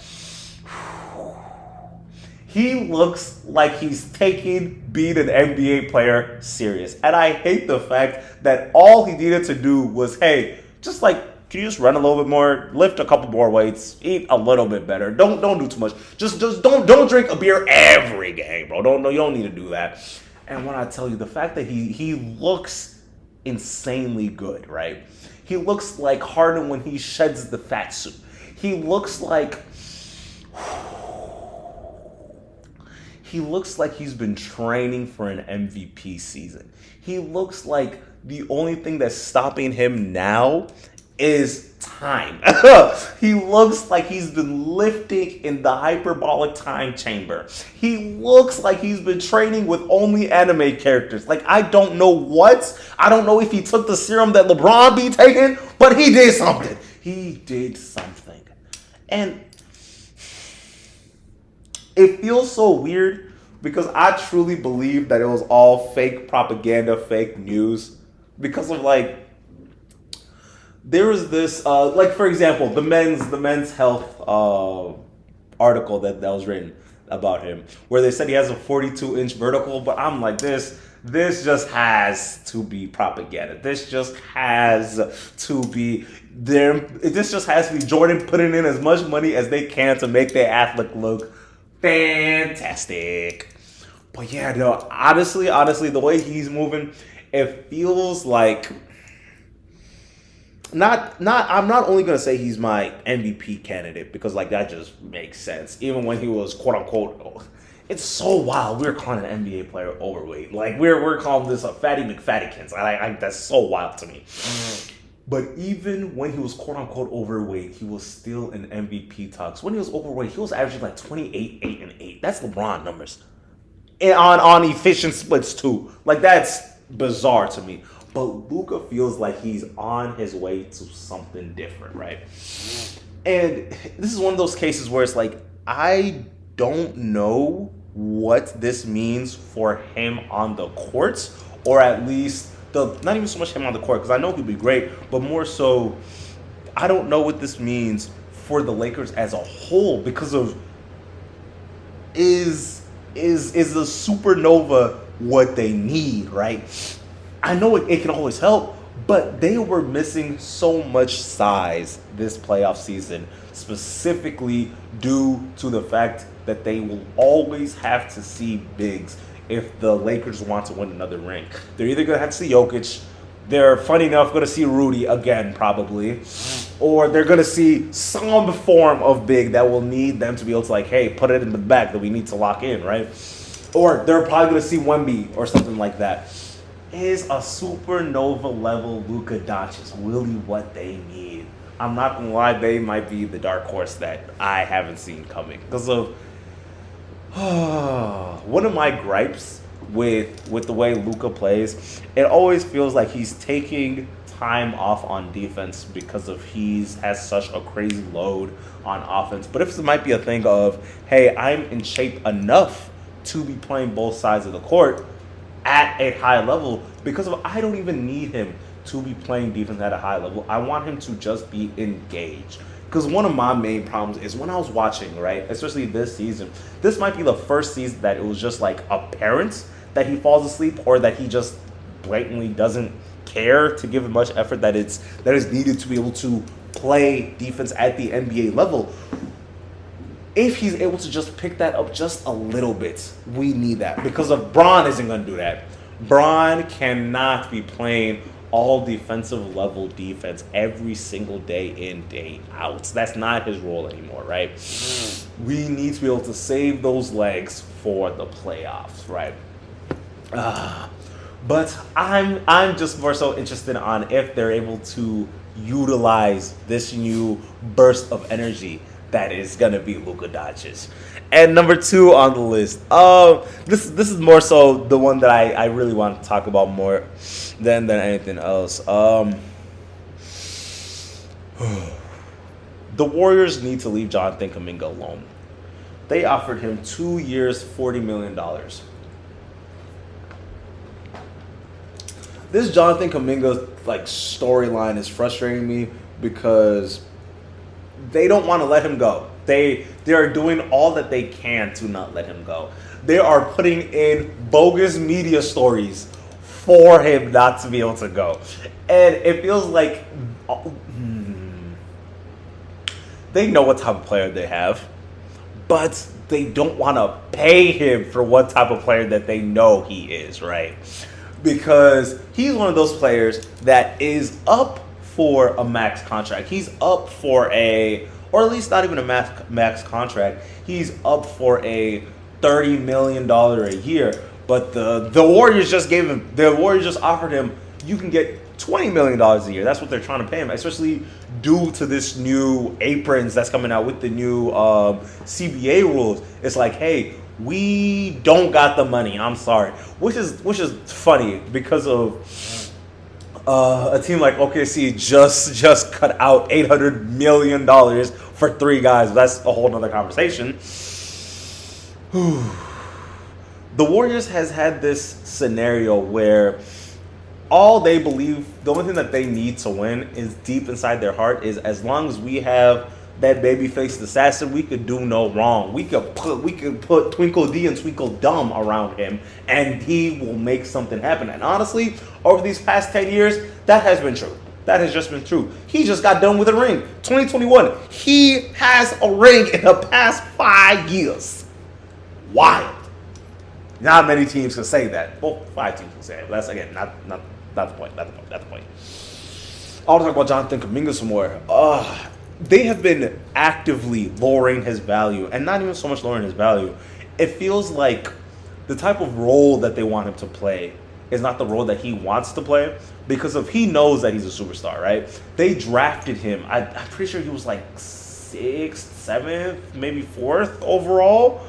He looks like he's taking being an NBA player serious. And I hate the fact that all he needed to do was, hey, just like, can you just run a little bit more, lift a couple more weights, eat a little bit better. Don't do too much. Just don't drink a beer every game, bro. You don't need to do that. And when I tell you, the fact that he looks insanely good, right? He looks like Harden when he sheds the fat suit. He looks like he's been training for an MVP season. He looks like the only thing that's stopping him now is time. He looks like he's been lifting in the hyperbolic time chamber. He looks like he's been training with only anime characters. Like, I don't know what. I don't know if he took the serum that LeBron be taking, but he did something. He did something. And it feels so weird because I truly believe that it was all fake propaganda, fake news. Because of like, there was this, like for example, the men's health article that was written about him, where they said he has a 42-inch vertical, but I'm like, this just has to be propaganda. This just has to be there. This just has to be Jordan putting in as much money as they can to make their athlete look fantastic. But yeah, no, honestly, the way he's moving, it feels like I'm not only gonna say he's my MVP candidate, because like that just makes sense. Even when he was quote unquote, it's so wild. We're calling an NBA player overweight. Like we're calling this a fatty McFattykins. That's so wild to me. But even when he was quote unquote overweight, he was still in MVP talks. When he was overweight, he was averaging like 28, 8, and 8. That's LeBron numbers. And on efficient splits too. Like that's bizarre to me. But Luka feels like he's on his way to something different, right? And this is one of those cases where it's like, I don't know what this means for him on the courts, or at least not even so much him on the court, because I know he'd be great, but more so, I don't know what this means for the Lakers as a whole, because of is the supernova what they need, right? I know it can always help, but they were missing so much size this playoff season, specifically due to the fact that they will always have to see bigs if the Lakers want to win another ring. They're either going to have to see Jokic, They're, funny enough, going to see Rudy again, probably. Or they're going to see some form of big that will need them to be able to, like, hey, put it in the back that we need to lock in, right? Or they're probably going to see Wemby or something like that. Is a supernova level Luka Doncic really what they need? I'm not going to lie, they might be the dark horse that I haven't seen coming. Because of one of my gripes with the way Luka plays, it always feels like he's taking time off on defense because of has such a crazy load on offense. But if it might be a thing of, hey, I'm in shape enough to be playing both sides of the court at a high level, because of I don't even need him to be playing defense at a high level. I want him to just be engaged. Because one of my main problems is when I was watching, right, especially this season, this might be the first season that it was just like apparent that he falls asleep, or that he just blatantly doesn't care to give much effort that is needed to be able to play defense at the NBA level. If he's able to just pick that up just a little bit, we need that. Because of Bron isn't going to do that. Bron cannot be playing all defensive level defense every single day in, day out. That's not his role anymore, right? We need to be able to save those legs for the playoffs, right? But I'm just more so interested on if they're able to utilize this new burst of energy that is gonna be Luka Doncic. And number 2 on the list, this is more so the one that I really want to talk about more than anything else. The Warriors need to leave Jonathan Kuminga alone. They offered him 2 years, $40 million. This Jonathan Kuminga storyline is frustrating me because they don't want to let him go. They are doing all that they can to not let him go. They are putting in bogus media stories for him not to be able to go. And it feels like they know what type of player they have, but they don't want to pay him for what type of player that they know he is, right? Because he's one of those players that is up for a max contract. He's up for or at least not even a max contract. He's up for a $30 million a year. But the Warriors just offered him, you can get $20 million a year. That's what they're trying to pay him, especially due to this new aprons that's coming out with the new CBA rules. It's like, hey, we don't got the money. I'm sorry. Which is funny because of a team like OKC just cut out $800 million for 3 guys. That's a whole nother conversation. The Warriors has had this scenario where all they believe, the only thing that they need to win is deep inside their heart is as long as we have that baby-faced assassin, we could do no wrong. We could put Twinkle D and Twinkle Dumb around him, and he will make something happen. And honestly, over these past 10 years, that has been true. That has just been true. He just got done with a ring. 2021. He has a ring in the past 5 years. Wild. Not many teams can say that. Well, 5 teams can say it. But that's, again, not the point. Not the point. I want to talk about Jonathan Kuminga some more. They have been actively lowering his value, and not even so much lowering his value. It feels like the type of role that they want him to play is not the role that he wants to play, because he knows that he's a superstar, right? They drafted him. I'm pretty sure he was like 6th, 7th, maybe 4th overall.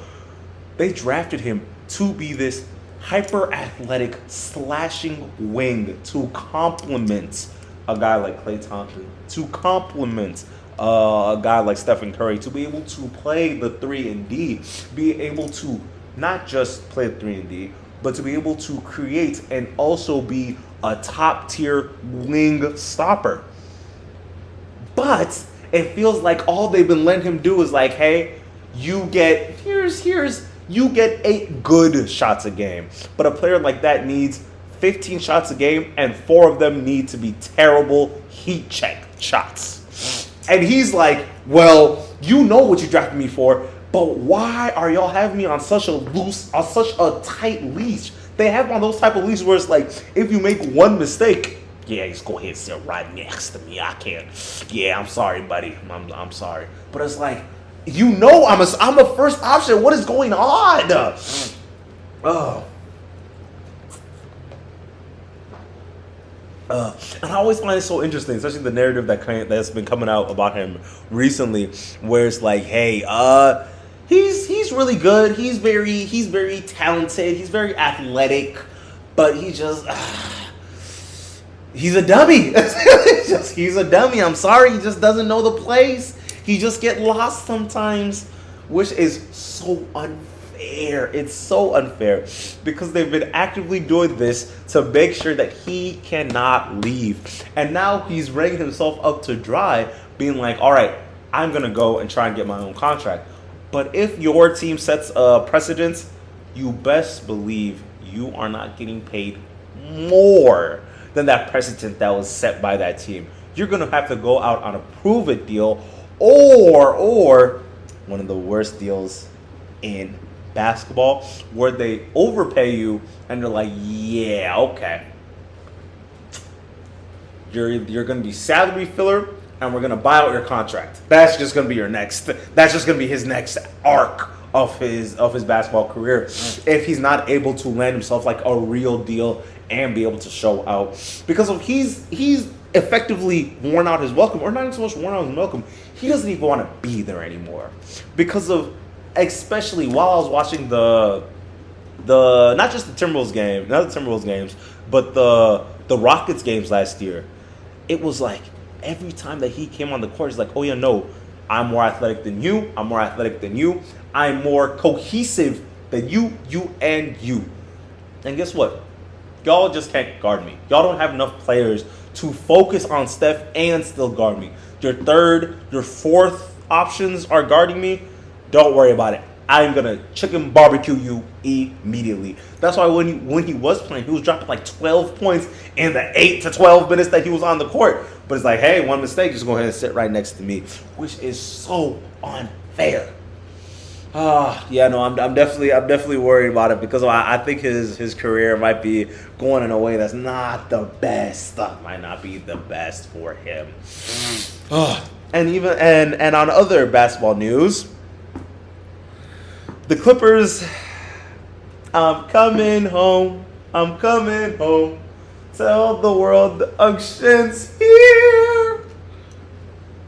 They drafted him to be this hyper-athletic slashing wing to complement a guy like Klay Thompson, to complement a guy like Stephen Curry, to be able to play the 3 and D, be able to not just play the 3 and D, but to be able to create and also be a top-tier wing stopper. But it feels like all they've been letting him do is like, hey, you get 8 good shots a game. But a player like that needs 15 shots a game, and 4 of them need to be terrible heat check shots. And he's like, well, you know what you drafted me for, but why are y'all having me on such a tight leash? They have on those type of leashes where it's like, if you make one mistake, Yeah, just go ahead and sit right next to me. I can't. Yeah, I'm sorry, buddy. I'm sorry. But it's like, I'm a first option. What is going on? Oh. And I always find it so interesting, especially the narrative that's been coming out about him recently, where it's like, hey, he's really good. He's very talented. He's very athletic, but he's a dummy. He's a dummy. I'm sorry. He just doesn't know the plays. He just get lost sometimes, which is so unfair. It's so unfair because they've been actively doing this to make sure that he cannot leave. And now he's reining himself up to dry, being like, all right, I'm going to go and try and get my own contract. But if your team sets a precedent, you best believe you are not getting paid more than that precedent that was set by that team. You're going to have to go out on a prove-it deal or one of the worst deals in basketball where they overpay you and they're like, yeah, okay. You're going to be salary filler and we're going to buy out your contract. That's just going to be his next arc of his basketball career if he's not able to land himself like a real deal and be able to show out. Because if he's effectively worn out his welcome, or not even so much worn out his welcome, he doesn't even want to be there anymore. Because of, especially while I was watching the not just the Timberwolves game, not the Timberwolves games, but the Rockets games last year, it was like every time that he came on the court, he's like, oh yeah, no, I'm more athletic than you, I'm more athletic than you, I'm more cohesive than you, and you. And guess what? Y'all just can't guard me. Y'all don't have enough players to focus on Steph and still guard me. Your third, your fourth options are guarding me. Don't worry about it. I'm going to chicken barbecue you immediately. That's why when he was playing, he was dropping like 12 points in the 8 to 12 minutes that he was on the court. But it's like, hey, one mistake, just go ahead and sit right next to me, which is so unfair. Yeah, no, I'm definitely worried about it because I think his career might be going in a way that's not the best. Might not be the best for him. And even and on other basketball news, the Clippers. I'm coming home. I'm coming home. Tell the world the unction's here.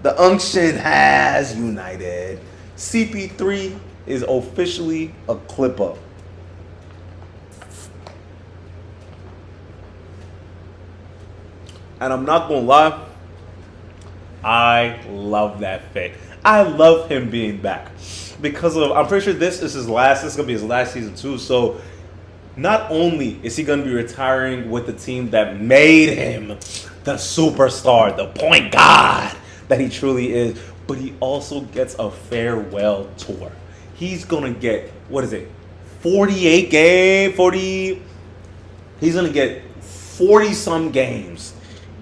The unction has united. CP3 is officially a Clipper. And I'm not gonna lie, I love that fit. I love him being back because I'm pretty sure this is gonna be his last season too. So not only is he gonna be retiring with the team that made him the superstar, the point guard that he truly is, but he also gets a farewell tour. He's going to get, 48 games? He's going to get 40-some games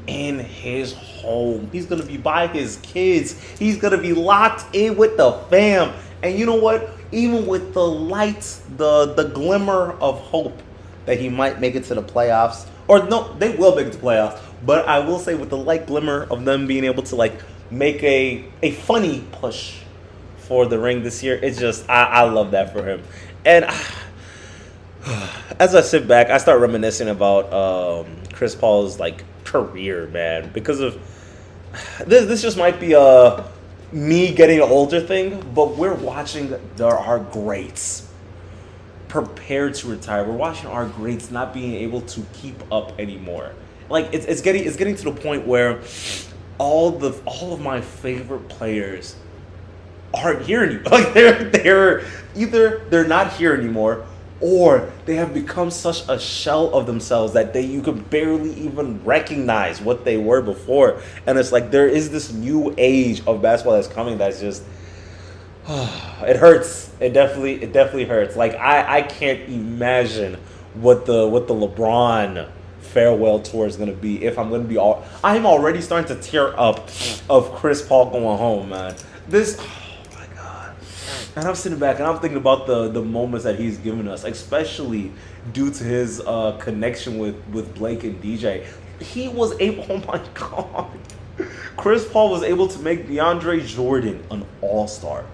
in his home. He's going to be by his kids. He's going to be locked in with the fam. And you know what? Even with the lights, the glimmer of hope that he might make it to the playoffs. Or no, they will make it to the playoffs. But I will say with the light glimmer of them being able to make a funny push for the ring this year, it's just I love that for him. And as I sit back, I start reminiscing about Chris Paul's career, man, because of this just might be a me getting an older thing, but we're watching our greats prepare to retire. We're watching our greats not being able to keep up anymore. It's getting to the point where all of my favorite players aren't here anymore. They're not here anymore, or they have become such a shell of themselves that you can barely even recognize what they were before. And it's like there is this new age of basketball that's coming that's just it hurts. It definitely hurts. I can't imagine what the LeBron farewell tour is going to be if I'm going to be I'm already starting to tear up of Chris Paul going home, man. And I'm sitting back and I'm thinking about the moments that he's given us, especially due to his connection with Blake and DJ. he was able. Oh my god, Chris Paul was able to make DeAndre Jordan an all-star.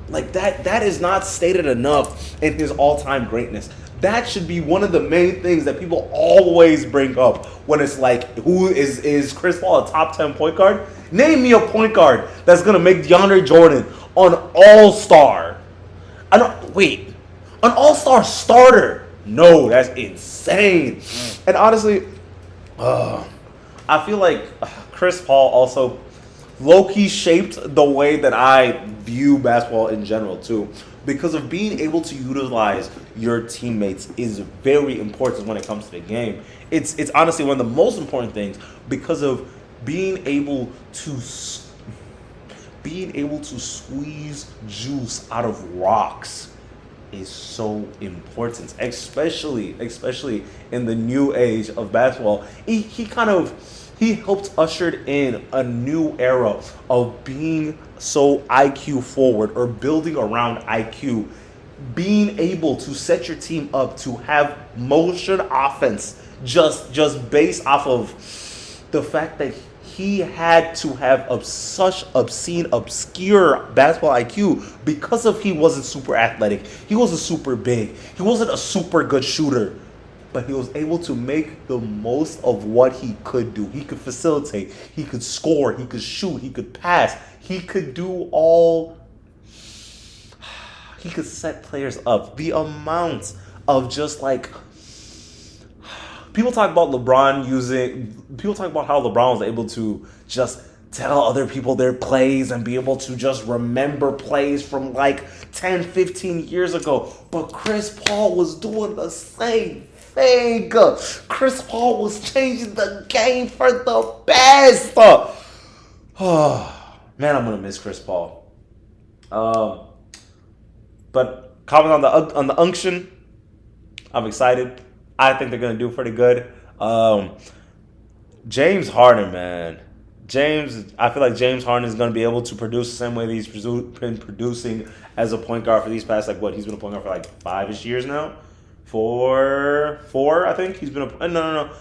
Like that is not stated enough in his all-time greatness. That should be one of the main things that people always bring up when it's like, who is Chris Paul a top 10 point guard? Name me a point guard that's gonna make DeAndre Jordan an all-star. Wait, an all-star starter? No, that's insane. And honestly, I feel like Chris Paul also low-key shaped the way that I view basketball in general too. Because of being able to utilize your teammates is very important when it comes to the game. It's honestly one of the most important things, because of being able to squeeze juice out of rocks is so important, especially in the new age of basketball. He helped ushered in a new era of being so IQ forward, or building around IQ, being able to set your team up to have motion offense just based off of the fact that he had to have such obscene, obscure basketball IQ, because of he wasn't super athletic, he wasn't super big, he wasn't a super good shooter. But he was able to make the most of what he could do. He could facilitate, he could score, he could shoot, he could pass, he could do all. He could set players up. The amount of just like. People talk about how LeBron was able to just tell other people their plays and be able to just remember plays from like 10, 15 years ago. But Chris Paul was doing the same thing. Chris Paul was changing the game for the best. Oh, man, I'm gonna miss Chris Paul. But comment on the unction. I'm excited. I think they're gonna do pretty good. James Harden, man. I feel like James Harden is going to be able to produce the same way that he's been producing as a point guard for these past, he's been a point guard for like 5-ish years now. Four, I think. He's been no.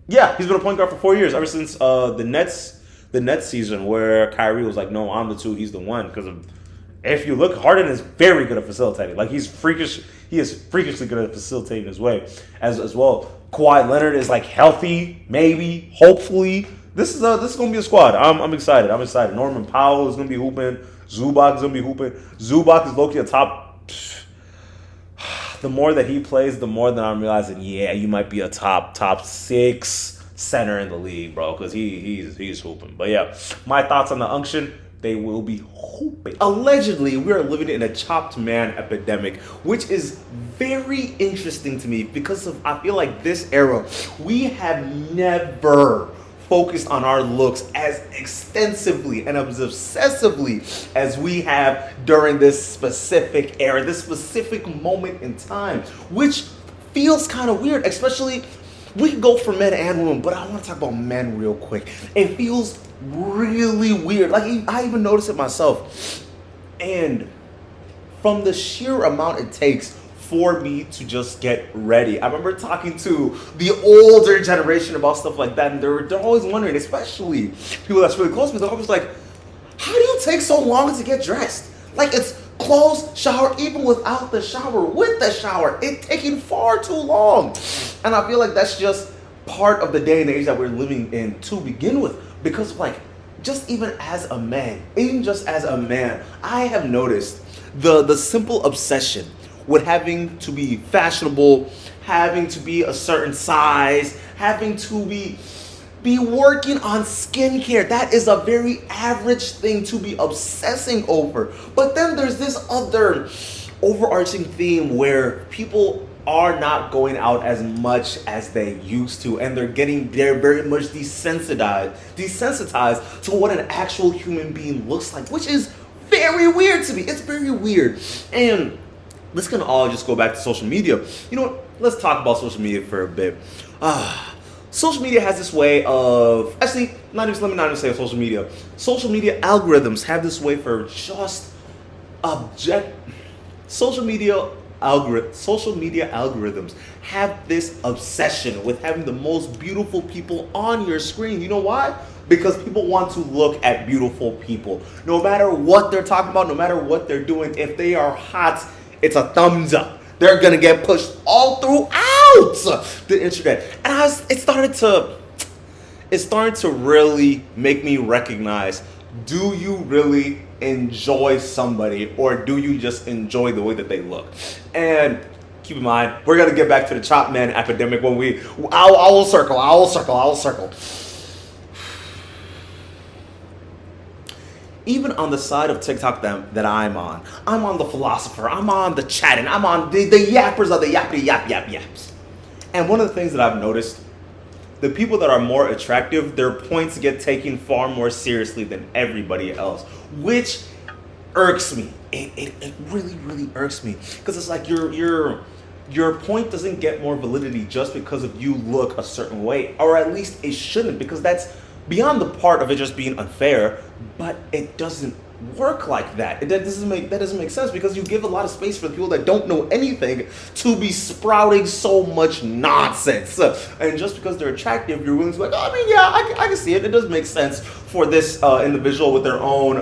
Yeah, he's been a point guard for 4 years, ever since the Nets season, where Kyrie was like, no, I'm the two, he's the one. Because if you look, Harden is very good at facilitating. Like, he is freakishly good at facilitating his way as well. Kawhi Leonard is like healthy, maybe, hopefully. This is gonna be a squad. I'm excited. Norman Powell is gonna be hooping. Zubac is gonna be hooping. Zubac is low-key a top. The more that he plays, the more that I'm realizing, yeah, you might be a top 6 center in the league, bro, because he's hooping. But yeah, my thoughts on the unction. They will be hooping. Allegedly, we are living in a chopped man epidemic, which is very interesting to me, because I feel like this era, we have never focused on our looks as extensively and as obsessively as we have during this specific era, this specific moment in time, which feels kind of weird. Especially, we can go for men and women, but I want to talk about men real quick. It feels really weird. Like, I even noticed it myself. And from the sheer amount it takes for me to just get ready. I remember talking to the older generation about stuff like that, and they're always wondering, especially people that's really close to me, they're always like, how do you take so long to get dressed? Like, it's clothes, shower, even without the shower, with the shower, it's taking far too long. And I feel like that's just part of the day and age that we're living in to begin with. Because, like, just even as a man, I have noticed the simple obsession with having to be fashionable, having to be a certain size, having to be working on skincare. That is a very average thing to be obsessing over. But then there's this other overarching theme where people are not going out as much as they used to, and they're very much desensitized to what an actual human being looks like, which is very weird to me. It's very weird. And this can all just go back to social media. You know what? Let's talk about social media for a bit. Social media has this way of, actually, let me not even say social media. Social media algorithms have this way for just social media social media algorithms have this obsession with having the most beautiful people on your screen. You know why? Because people want to look at beautiful people. No matter what they're talking about, no matter what they're doing, if they are hot, it's a thumbs up. They're gonna get pushed all throughout the internet. And it started to really make me recognize, do you really enjoy somebody, or do you just enjoy the way that they look? And keep in mind, we're gonna get back to the chop man epidemic when I will circle. Even on the side of TikTok that I'm on the philosopher, I'm on the chatting, I'm on the yappers of the yaps. And one of the things that I've noticed, the people that are more attractive, their points get taken far more seriously than everybody else, which irks me. It really, really irks me, because it's like your point doesn't get more validity just because of you look a certain way, or at least it shouldn't, because that's beyond the part of it just being unfair. But it doesn't work like that. That doesn't make sense, because you give a lot of space for the people that don't know anything to be sprouting so much nonsense. And just because they're attractive, you're willing to be like, oh, I mean, yeah, I can see it. It does make sense for this individual with their own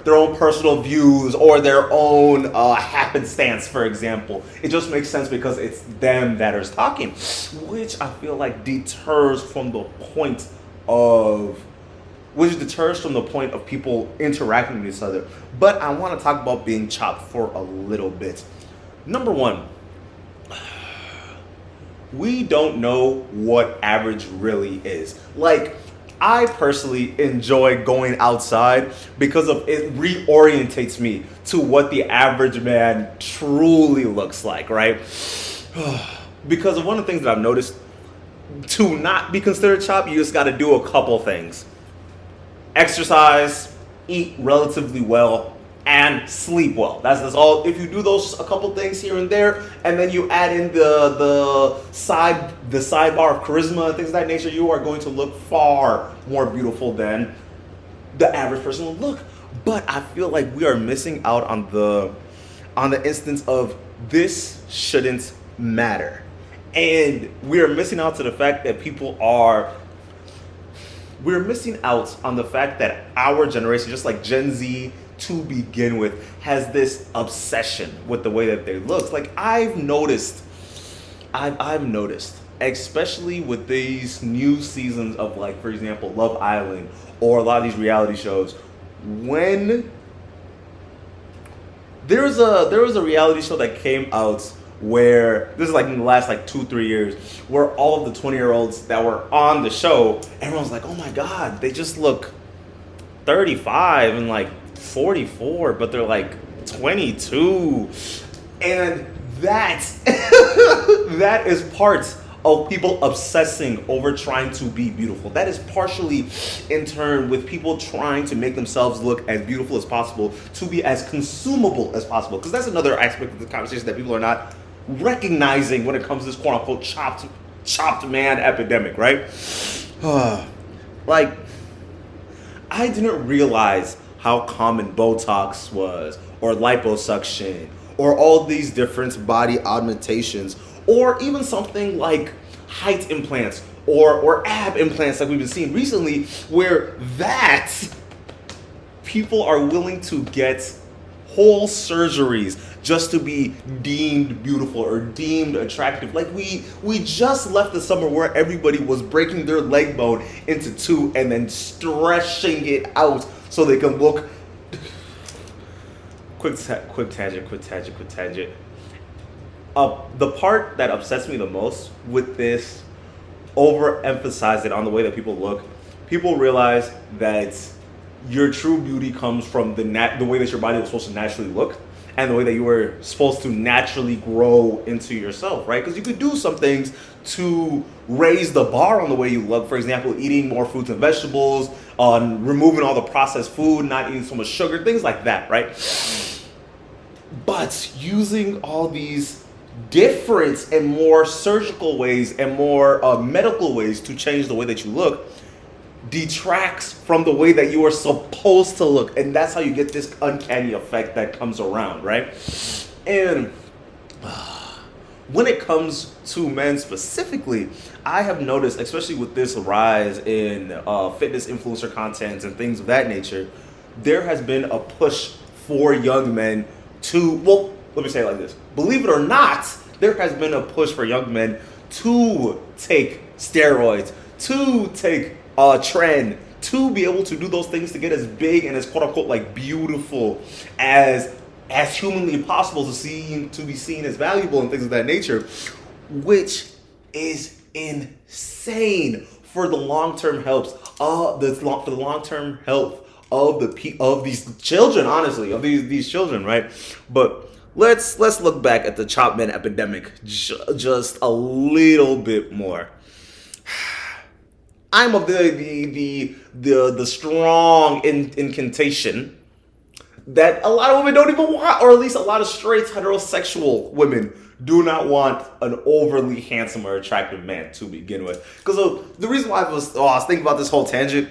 their own personal views or their own happenstance, for example. It just makes sense because it's them that is talking, which I feel like deters from the point of people interacting with each other. But I want to talk about being chopped for a little bit. Number one, we don't know what average really is. Like, I personally enjoy going outside because of it reorientates me to what the average man truly looks like, right? Because of one of the things that I've noticed, to not be considered chopped, you just got to do a couple things. Exercise, eat relatively well, and sleep well. That's all. If you do those a couple things here and there, and then you add in the sidebar of charisma and things of that nature, you are going to look far more beautiful than the average person will look. But I feel like we are missing out on the instance of this shouldn't matter, and we are missing out to the fact that we're missing out on the fact that our generation, just like Gen Z to begin with, has this obsession with the way that they look. Like, I've noticed, especially with these new seasons of, like, for example, Love Island or a lot of these reality shows, when there was a reality show that came out where, this is like in the last like 2-3 years, where all of the 20-year-olds that were on the show, everyone's like, oh my God, they just look 35 and like 44, but they're like 22. And that is part of people obsessing over trying to be beautiful. That is partially in turn with people trying to make themselves look as beautiful as possible, to be as consumable as possible. Because that's another aspect of the conversation that people are not recognizing when it comes to this quote unquote chopped man epidemic, right? Like, I didn't realize how common Botox was, or liposuction, or all these different body augmentations, or even something like height implants or ab implants like we've been seeing recently, where people are willing to get whole surgeries just to be deemed beautiful or deemed attractive. Like, we just left the summer where everybody was breaking their leg bone into two and then stretching it out so they can look. Quick tangent. The part that upsets me the most with this overemphasizing on the way that people look, people realize that your true beauty comes from the way that your body was supposed to naturally look, and the way that you were supposed to naturally grow into yourself, right? Because you could do some things to raise the bar on the way you look. For example, eating more fruits and vegetables, removing all the processed food, not eating so much sugar, things like that, right? But using all these different and more surgical ways and more medical ways to change the way that you look detracts from the way that you are supposed to look. And that's how you get this uncanny effect that comes around, right? And when it comes to men specifically, I have noticed, especially with this rise in fitness influencer content and things of that nature, there has been a push for young men to, well, let me say it like this. Believe it or not, there has been a push for young men to take steroids, to take a trend, to be able to do those things to get as big and as quote unquote like beautiful as humanly possible to be seen as valuable and things of that nature, which is insane for the long-term health for the long-term health of these children, honestly, of these children, right? But let's look back at the chop man epidemic just a little bit more. I'm of the strong incantation that a lot of women don't even want, or at least a lot of straight heterosexual women do not want an overly handsome or attractive man to begin with. Because the reason why I was thinking about this whole tangent,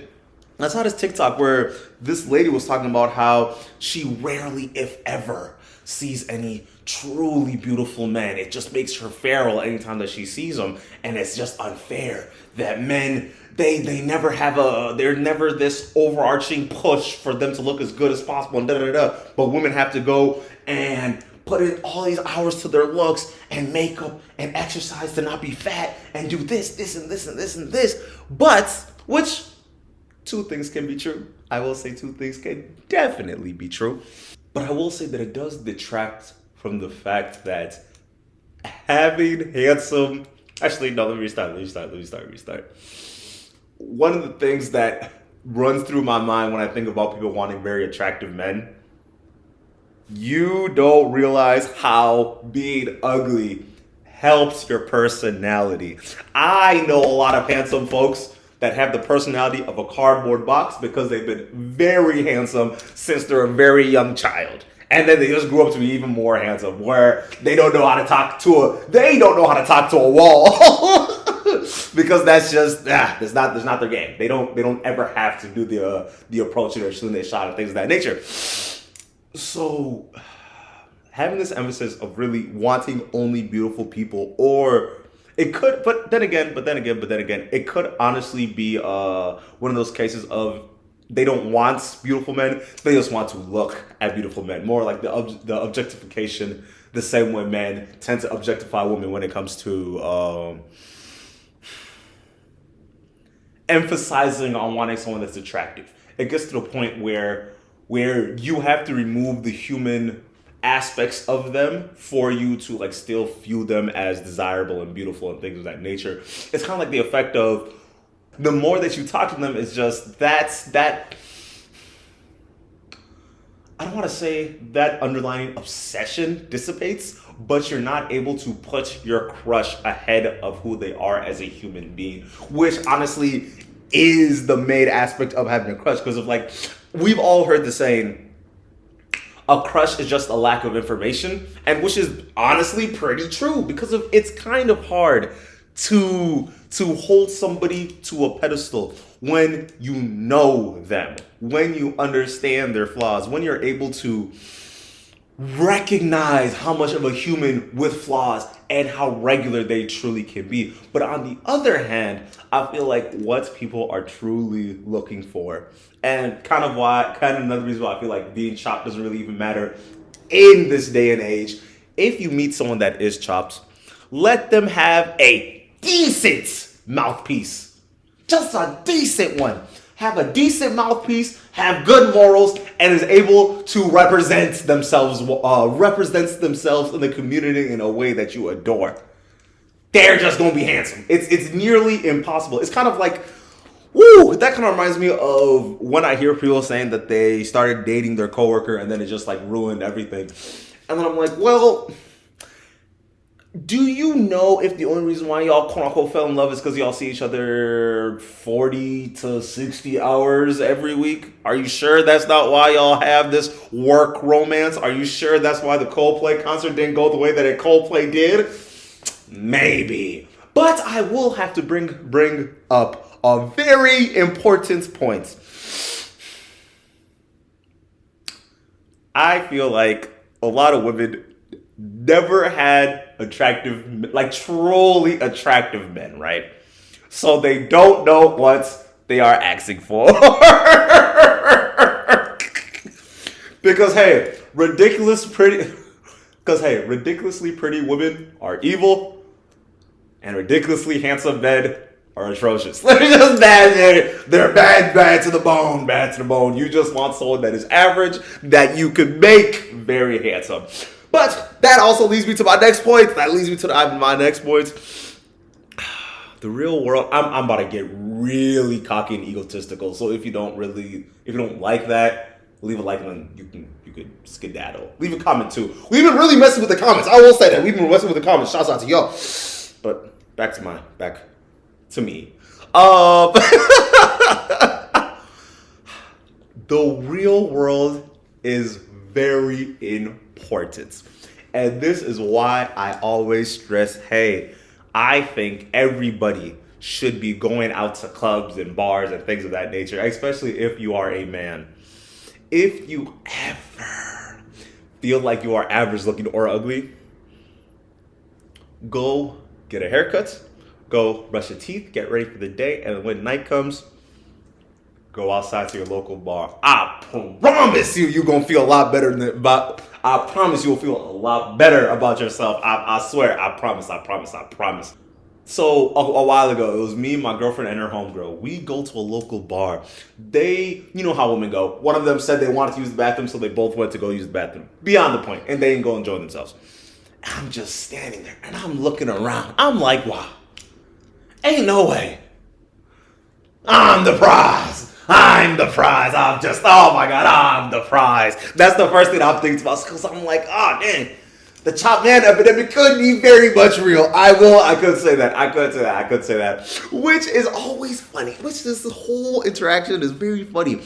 I saw this TikTok where this lady was talking about how she rarely, if ever, sees any truly beautiful men. It just makes her feral anytime that she sees them, and it's just unfair that men, they're never this overarching push for them to look as good as possible and but women have to go and put in all these hours to their looks and makeup and exercise to not be fat and do this and this and this and this. But which two things can be true. I will say two things can definitely be true. But I will say that it does detract from the fact that having handsome... Actually, no, let me restart. One of the things that runs through my mind when I think about people wanting very attractive men, you don't realize how being ugly helps your personality. I know a lot of handsome folks that have the personality of a cardboard box because they've been very handsome since they're a very young child. And then they just grew up to be even more handsome, where they don't know how to talk to a wall. Because that's just that's not their game. They don't ever have to do the approach or shooting their shot and things of that nature. So having this emphasis of really wanting only beautiful people, or it could, but then again, it could honestly be one of those cases of they don't want beautiful men, they just want to look at beautiful men. More like the objectification, the same way men tend to objectify women when it comes to emphasizing on wanting someone that's attractive. It gets to the point where you have to remove the human aspects of them for you to like still view them as desirable and beautiful and things of that nature. It's kind of like the effect of the more that you talk to them, it's just that I don't want to say that underlying obsession dissipates, but you're not able to put your crush ahead of who they are as a human being, which honestly is the main aspect of having a crush. Because of like, we've all heard the saying, a crush is just a lack of information, and which is honestly pretty true, because of it's kind of hard to hold somebody to a pedestal when you know them, when you understand their flaws, when you're able to recognize how much of a human with flaws and how regular they truly can be. But on the other hand, I feel like what people are truly looking for, and kind of another reason why I feel like being chopped doesn't really even matter in this day and age. If you meet someone that is chopped, let them have a decent mouthpiece. Just a decent one. Have a decent mouthpiece, have good morals, and is able to represents themselves in the community in a way that you adore. They're just gonna be handsome. It's nearly impossible. It's kind of like, woo, that kind of reminds me of when I hear people saying that they started dating their coworker and then it just like ruined everything. And then I'm like, well, do you know if the only reason why y'all quote unquote fell in love is because y'all see each other 40 to 60 hours every week? Are you sure that's not why y'all have this work romance? Are you sure that's why the Coldplay concert didn't go the way that Coldplay did? Maybe. But I will have to bring up a very important point. I feel like a lot of women never had attractive, like truly attractive men, right? So they don't know what they are asking for. Because hey, ridiculously pretty women are evil, and ridiculously handsome men are atrocious. They're just bad. They're bad to the bone. Bad to the bone. You just want someone that is average, that you could make very handsome. But that also leads me to my next point. The real world. I'm about to get really cocky and egotistical. So if you don't like that, leave a like and then you could skedaddle. Leave a comment too. We've been really messing with the comments. I will say that we've been messing with the comments. Shouts out to y'all. But back to me. The real world is very important. And this is why I always stress, hey, I think everybody should be going out to clubs and bars and things of that nature, especially if you are a man. If you ever feel like you are average looking or ugly, go get a haircut, go brush your teeth, get ready for the day, and when night comes, go outside to your local bar. I promise you're going to feel a lot better I promise you'll feel a lot better about yourself. I swear. I promise. So a while ago, it was me, my girlfriend, and her homegirl. We go to a local bar. You know how women go. One of them said they wanted to use the bathroom, so they both went to go use the bathroom. Beyond the point. And they didn't go enjoy themselves. I'm just standing there, and I'm looking around. I'm like, wow. Ain't no way. I'm the prize. I'm the prize. Oh my God, I'm the prize. That's the first thing I'm thinking about, because I'm like, oh, dang. The Chop Man epidemic could be very much real. I could say that. Which is always funny. This whole interaction is very funny.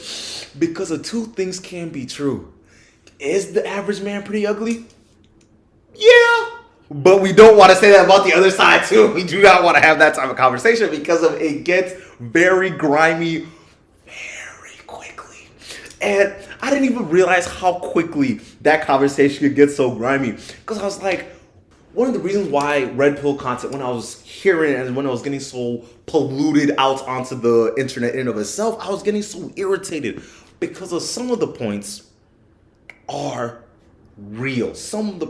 Because the two things can be true. Is the average man pretty ugly? Yeah. But we don't want to say that about the other side too. We do not want to have that type of conversation because it gets very grimy very quickly. And I didn't even realize how quickly that conversation could get so grimy. Because I was like, one of the reasons why red pill content, when I was hearing it and when I was getting so polluted out onto the internet in and of itself, I was getting so irritated because of some of the points are real. Some of the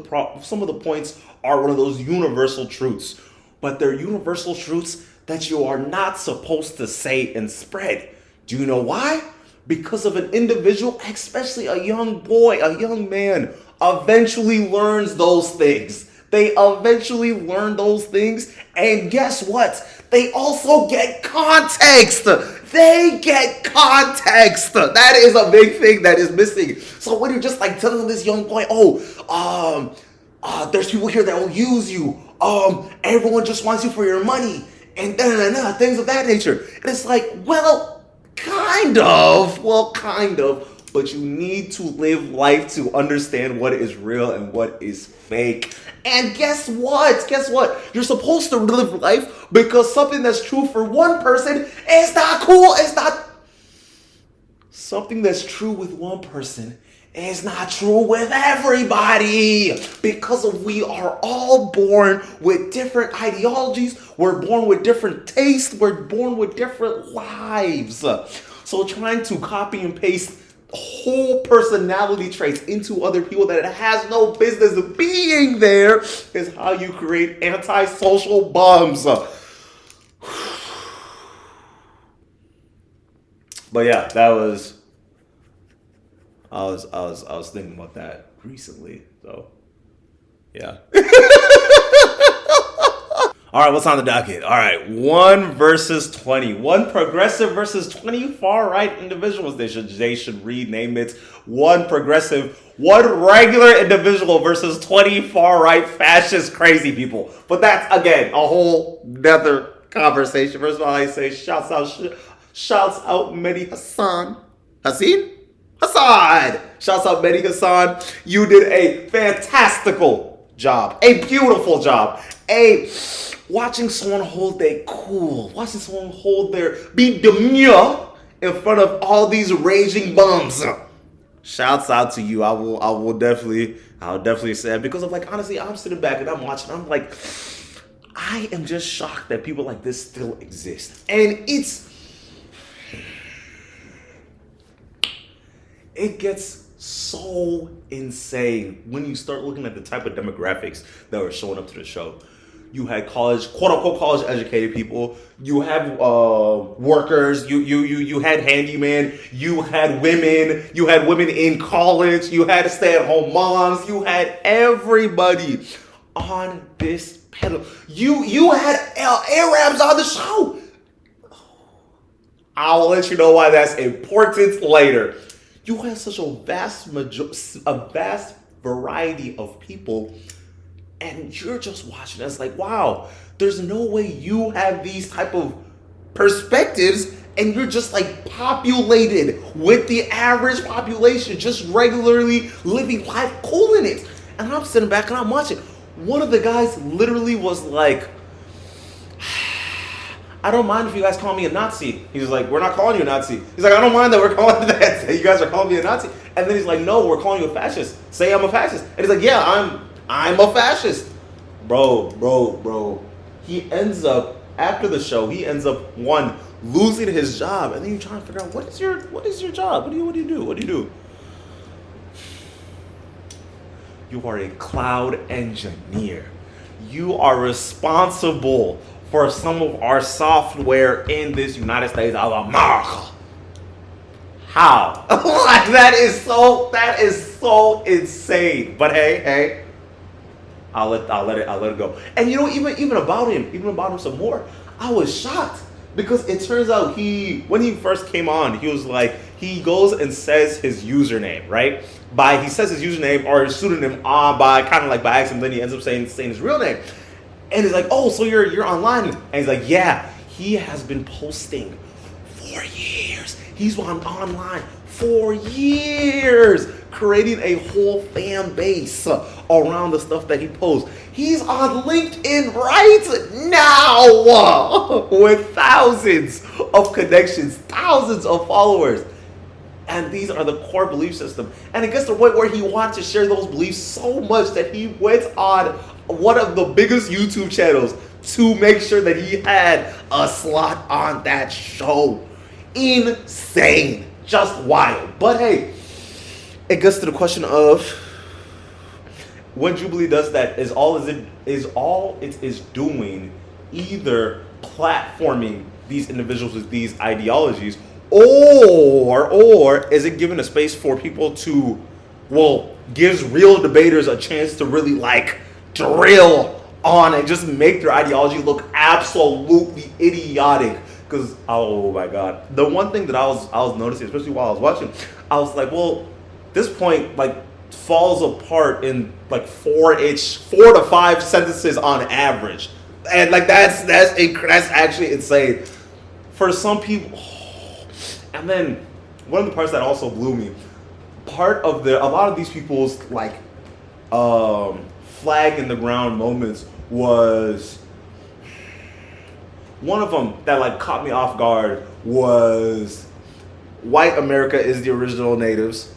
points are one of those universal truths, but they're universal truths that you are not supposed to say and spread. Do you know why? Because of an individual, especially a young boy, a young man, eventually learns those things. They eventually learn those things, and guess what? They also get context. They get context. That is a big thing that is missing. So when you're just like telling this young boy, there's people here that will use you. Everyone just wants you for your money, and things of that nature. And it's like, well, kind of, but you need to live life to understand what is real and what is fake. And guess what? You're supposed to live life because something that's true for one person is not cool. Something that's true with one person is not true with everybody, because we are all born with different ideologies. We're born with different tastes. We're born with different lives. So trying to copy and paste whole personality traits into other people that it has no business being there is how you create antisocial bums. But yeah, I was thinking about that recently, so yeah. All right, what's on the docket? All right, 1 versus 20. 1 progressive versus 20 far-right individuals. They should rename it 1 progressive, 1 regular individual versus 20 far-right fascist crazy people. But that's, again, a whole nother conversation. First of all, I say shouts out Mehdi Hassan. Hassan! Shouts out Mehdi Hassan. You did a fantastical job. A beautiful job. Watching someone hold their cool, be demure in front of all these raging bums. Shouts out to you. I'll definitely say that because of like honestly, I'm sitting back and I'm watching. I'm like, I am just shocked that people like this still exist, and it gets so insane when you start looking at the type of demographics that were showing up to the show. You had college, quote unquote, college educated people. You have workers. You had handyman. You had women. You had women in college. You had stay at home moms. You had everybody on this panel. You had Arabs on the show. I'll let you know why that's important later. You had such a vast variety of people. And you're just watching us like, wow, there's no way you have these type of perspectives and you're just like populated with the average population, just regularly living life cool in it. And I'm sitting back and I'm watching. One of the guys literally was like, I don't mind if you guys call me a Nazi. He was like, we're not calling you a Nazi. He's like, I don't mind that we're calling that. You guys are calling me a Nazi. And then he's like, no, we're calling you a fascist. Say I'm a fascist. And he's like, yeah, I'm a fascist. Bro. He ends up, after the show, one, losing his job. And then you're trying to figure out, what is your job? What do you do? You are a cloud engineer. You are responsible for some of our software in this United States of America. How? Like that is so insane. But hey, I'll let it go. And you know, even about him some more, I was shocked because it turns out when he first came on, he was like, he goes and says his username, right? He says his username or his pseudonym by accident, then he ends up saying his real name. And he's like, oh, so you're online? And he's like, yeah, he has been posting for years. He's on online for years, creating a whole fan base around the stuff that he posts. He's on LinkedIn right now with thousands of connections, thousands of followers. And these are the core belief system. And it gets to the point where he wants to share those beliefs so much that he went on one of the biggest YouTube channels to make sure that he had a slot on that show. Insane. Just wild. But hey, it gets to the question of when Jubilee does that, is all it is doing either platforming these individuals with these ideologies, or is it giving a space for people to, gives real debaters a chance to really like drill on and just make their ideology look absolutely idiotic. Because, oh my God, the one thing that I was noticing, especially while I was watching, I was like, this point like falls apart in like 4 to 5 sentences on average, and like that's actually insane for some people. And then one of the parts that also blew me, a lot of these people's like flag in the ground moments was, one of them that like caught me off guard was white America is the original natives.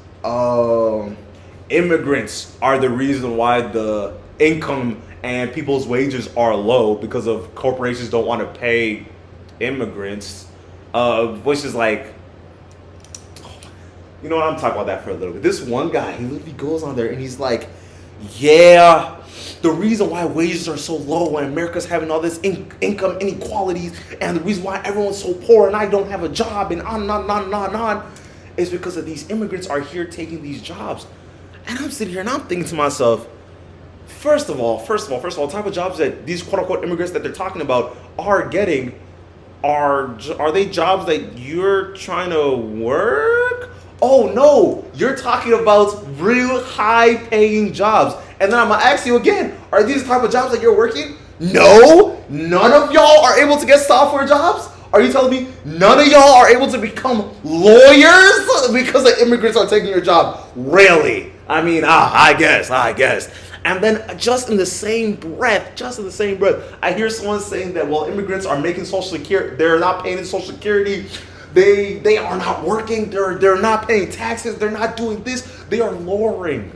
Immigrants are the reason why the income and people's wages are low because of corporations don't want to pay immigrants, which is like, you know what, I'm talking about that for a little bit. This one guy, he literally goes on there and he's like, yeah, the reason why wages are so low and America's having all this income inequalities and the reason why everyone's so poor and I don't have a job and on is because of these immigrants are here taking these jobs. And I'm sitting here and I'm thinking to myself, first of all, the type of jobs that these quote unquote immigrants that they're talking about are getting, are they jobs that you're trying to work? Oh no, you're talking about real high paying jobs. And then I'm gonna ask you again, are these the type of jobs that you're working? No, none of y'all are able to get software jobs? Are you telling me none of y'all are able to become lawyers because the immigrants are taking your job? Really? I mean, I guess. And then just in the same breath, I hear someone saying that, immigrants are making Social Security, they're not paying in Social Security They are not working. They're not paying taxes. They're not doing this. They are lowering.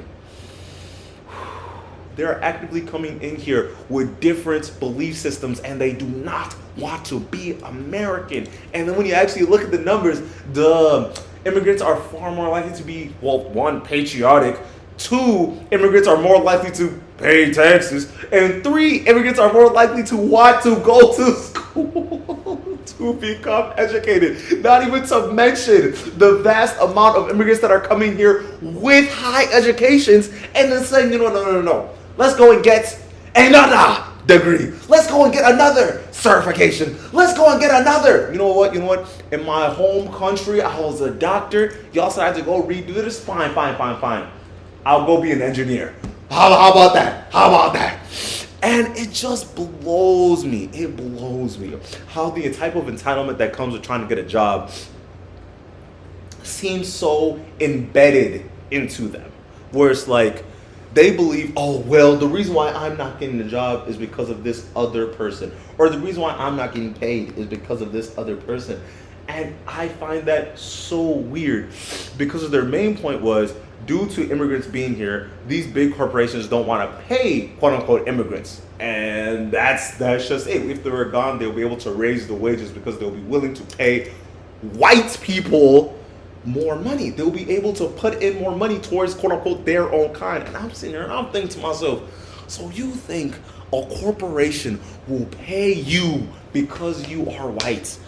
They're actively coming in here with different belief systems, and they do not want to be American. And then when you actually look at the numbers, the immigrants are far more likely to be, well, one, patriotic. Two, immigrants are more likely to pay taxes. And three, immigrants are more likely to want to go to school to become educated. Not even to mention the vast amount of immigrants that are coming here with high educations and then saying, no. Let's go and get another degree. Let's go and get another certification. Let's go and get another. You know what? In my home country, I was a doctor. Y'all said I had to go redo this. Fine. I'll go be an engineer. How about that? And it just blows me. It blows me how the type of entitlement that comes with trying to get a job seems so embedded into them. Where it's like, they believe, oh, well, the reason why I'm not getting the job is because of this other person. Or the reason why I'm not getting paid is because of this other person. And I find that so weird because their main point was, due to immigrants being here, these big corporations don't want to pay, quote unquote, immigrants. And that's just it. If they were gone, they'll be able to raise the wages because they'll be willing to pay white people more money. They'll be able to put in more money towards, quote unquote, their own kind. And I'm sitting there and I'm thinking to myself, so you think a corporation will pay you because you are white?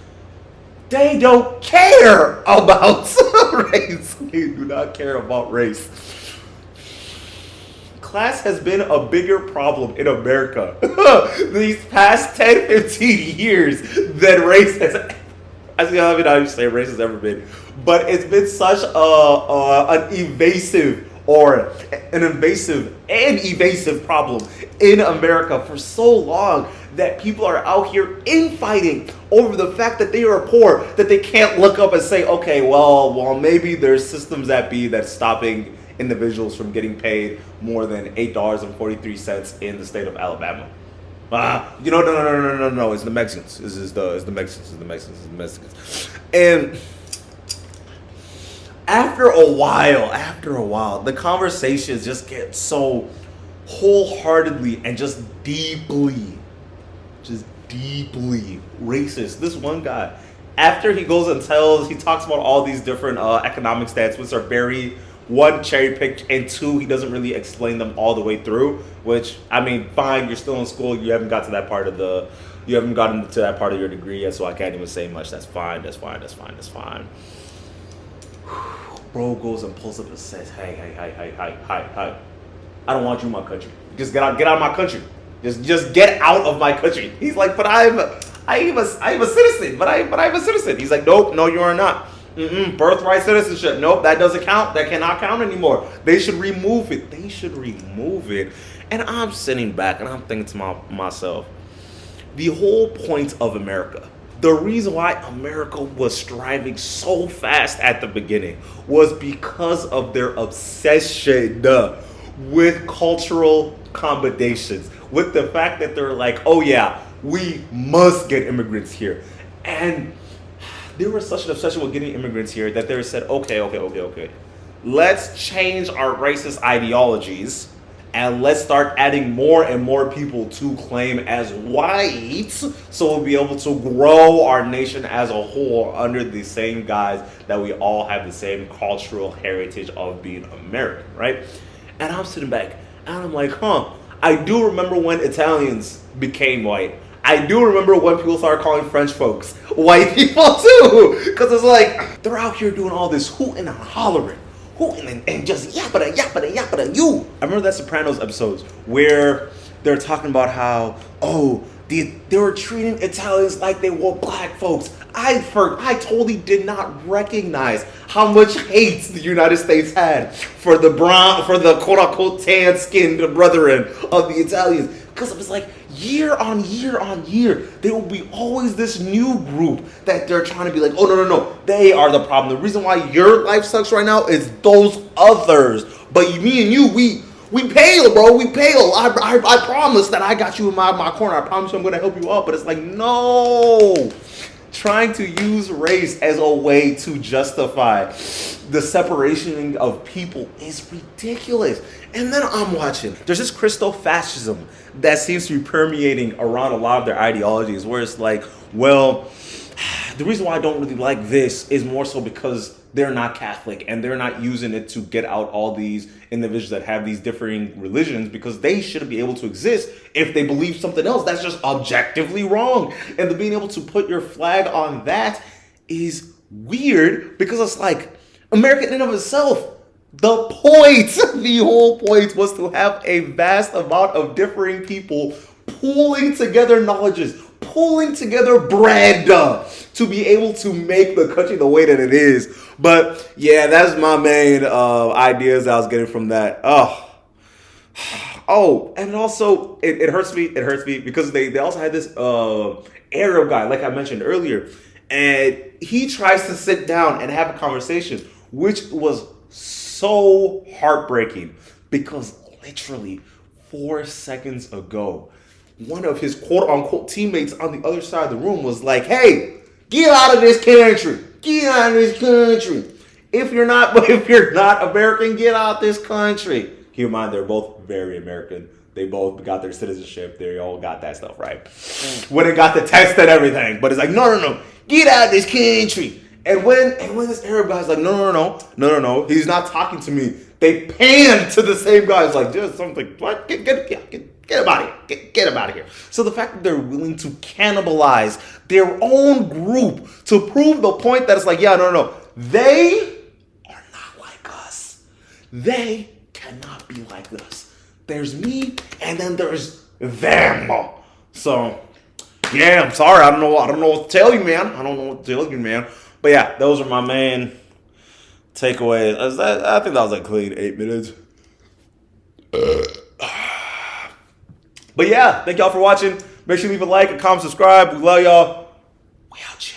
They don't care about race. They do not care about race. Class has been a bigger problem in America these past 10, 15 years than race has. I mean, I don't say race has ever been, but it's been such an evasive problem in America for so long that people are out here infighting over the fact that they are poor, that they can't look up and say, okay, well, maybe there's systems that's stopping individuals from getting paid more than $8.43 in the state of Alabama. No, it's the Mexicans. It's the Mexicans. And after a while, the conversations just get so wholeheartedly and just deeply racist. This one guy, after he goes and he talks about all these different economic stats, which are very, one, cherry picked, and two, he doesn't really explain them all the way through, which, I mean, fine, you're still in school, you haven't gotten to that part of your degree yet, so I can't even say much. That's fine. Bro goes and pulls up and says, hey, I don't want you in my country. Just get out of my country. Just get out of my country. He's like, but I am a citizen. But I'm a citizen. He's like, nope, no, you are not. Birthright citizenship. Nope, that doesn't count. That cannot count anymore. They should remove it. And I'm sitting back and I'm thinking to myself, the whole point of America, the reason why America was striving so fast at the beginning was because of their obsession with cultural accommodations, with the fact that they're like, oh yeah, we must get immigrants here. And there was such an obsession with getting immigrants here that they said, okay. Let's change our racist ideologies and let's start adding more and more people to claim as white so we'll be able to grow our nation as a whole under the same guise that we all have the same cultural heritage of being American, right? And I'm sitting back and I'm like, I do remember when Italians became white. I do remember when people started calling French folks white people too. Because it's like, they're out here doing all this hooting and hollering. Hooting and just yapping you. I remember that Sopranos episode where they're talking about how, they were treating Italians like they were black folks. I totally did not recognize how much hate the United States had for the quote-unquote tan-skinned brethren of the Italians. Because it was like, year on year, there will be always this new group that they're trying to be like, oh, no, they are the problem. The reason why your life sucks right now is those others. But me and you, we pale, bro. We pale. I promise that I got you in my corner. I promise you I'm going to help you out. But it's like, no. trying to use race as a way to justify the separation of people is ridiculous. And then I'm watching. There's this Christo-fascism that seems to be permeating around a lot of their ideologies, where it's like, well, the reason why I don't really like this is more so because they're not Catholic and they're not using it to get out all these individuals that have these differing religions, because they shouldn't be able to exist if they believe something else that's just objectively wrong. And the being able to put your flag on that is weird, because it's like America in and of itself, the whole point was to have a vast amount of differing people pulling together knowledges, pulling together bread to be able to make the country the way that it is. But yeah, that's my main ideas I was getting from that. Oh, and also it hurts me. It hurts me because they also had this Arab guy, like I mentioned earlier, and he tries to sit down and have a conversation, which was so heartbreaking because literally 4 seconds ago, one of his quote-unquote teammates on the other side of the room was like, hey, get out of this country. Get out of this country. If you're not American, get out of this country. Keep in mind, they're both very American. They both got their citizenship. They all got that stuff, right? When it got the test and everything. But it's like, no. Get out of this country. And when this Arab guy's like, no, he's not talking to me. They pan to the same guy. It's like, just something. What? Get him out of here. Get him out of here. So the fact that they're willing to cannibalize their own group to prove the point that it's like, yeah, no. They are not like us. They cannot be like us. There's me, and then there's them. So, yeah, I'm sorry. I don't know what to tell you, man. But yeah, those are my main takeaways. I think that was a clean 8 minutes. But yeah, thank y'all for watching. Make sure you leave a like, a comment, subscribe. We love y'all. We out here.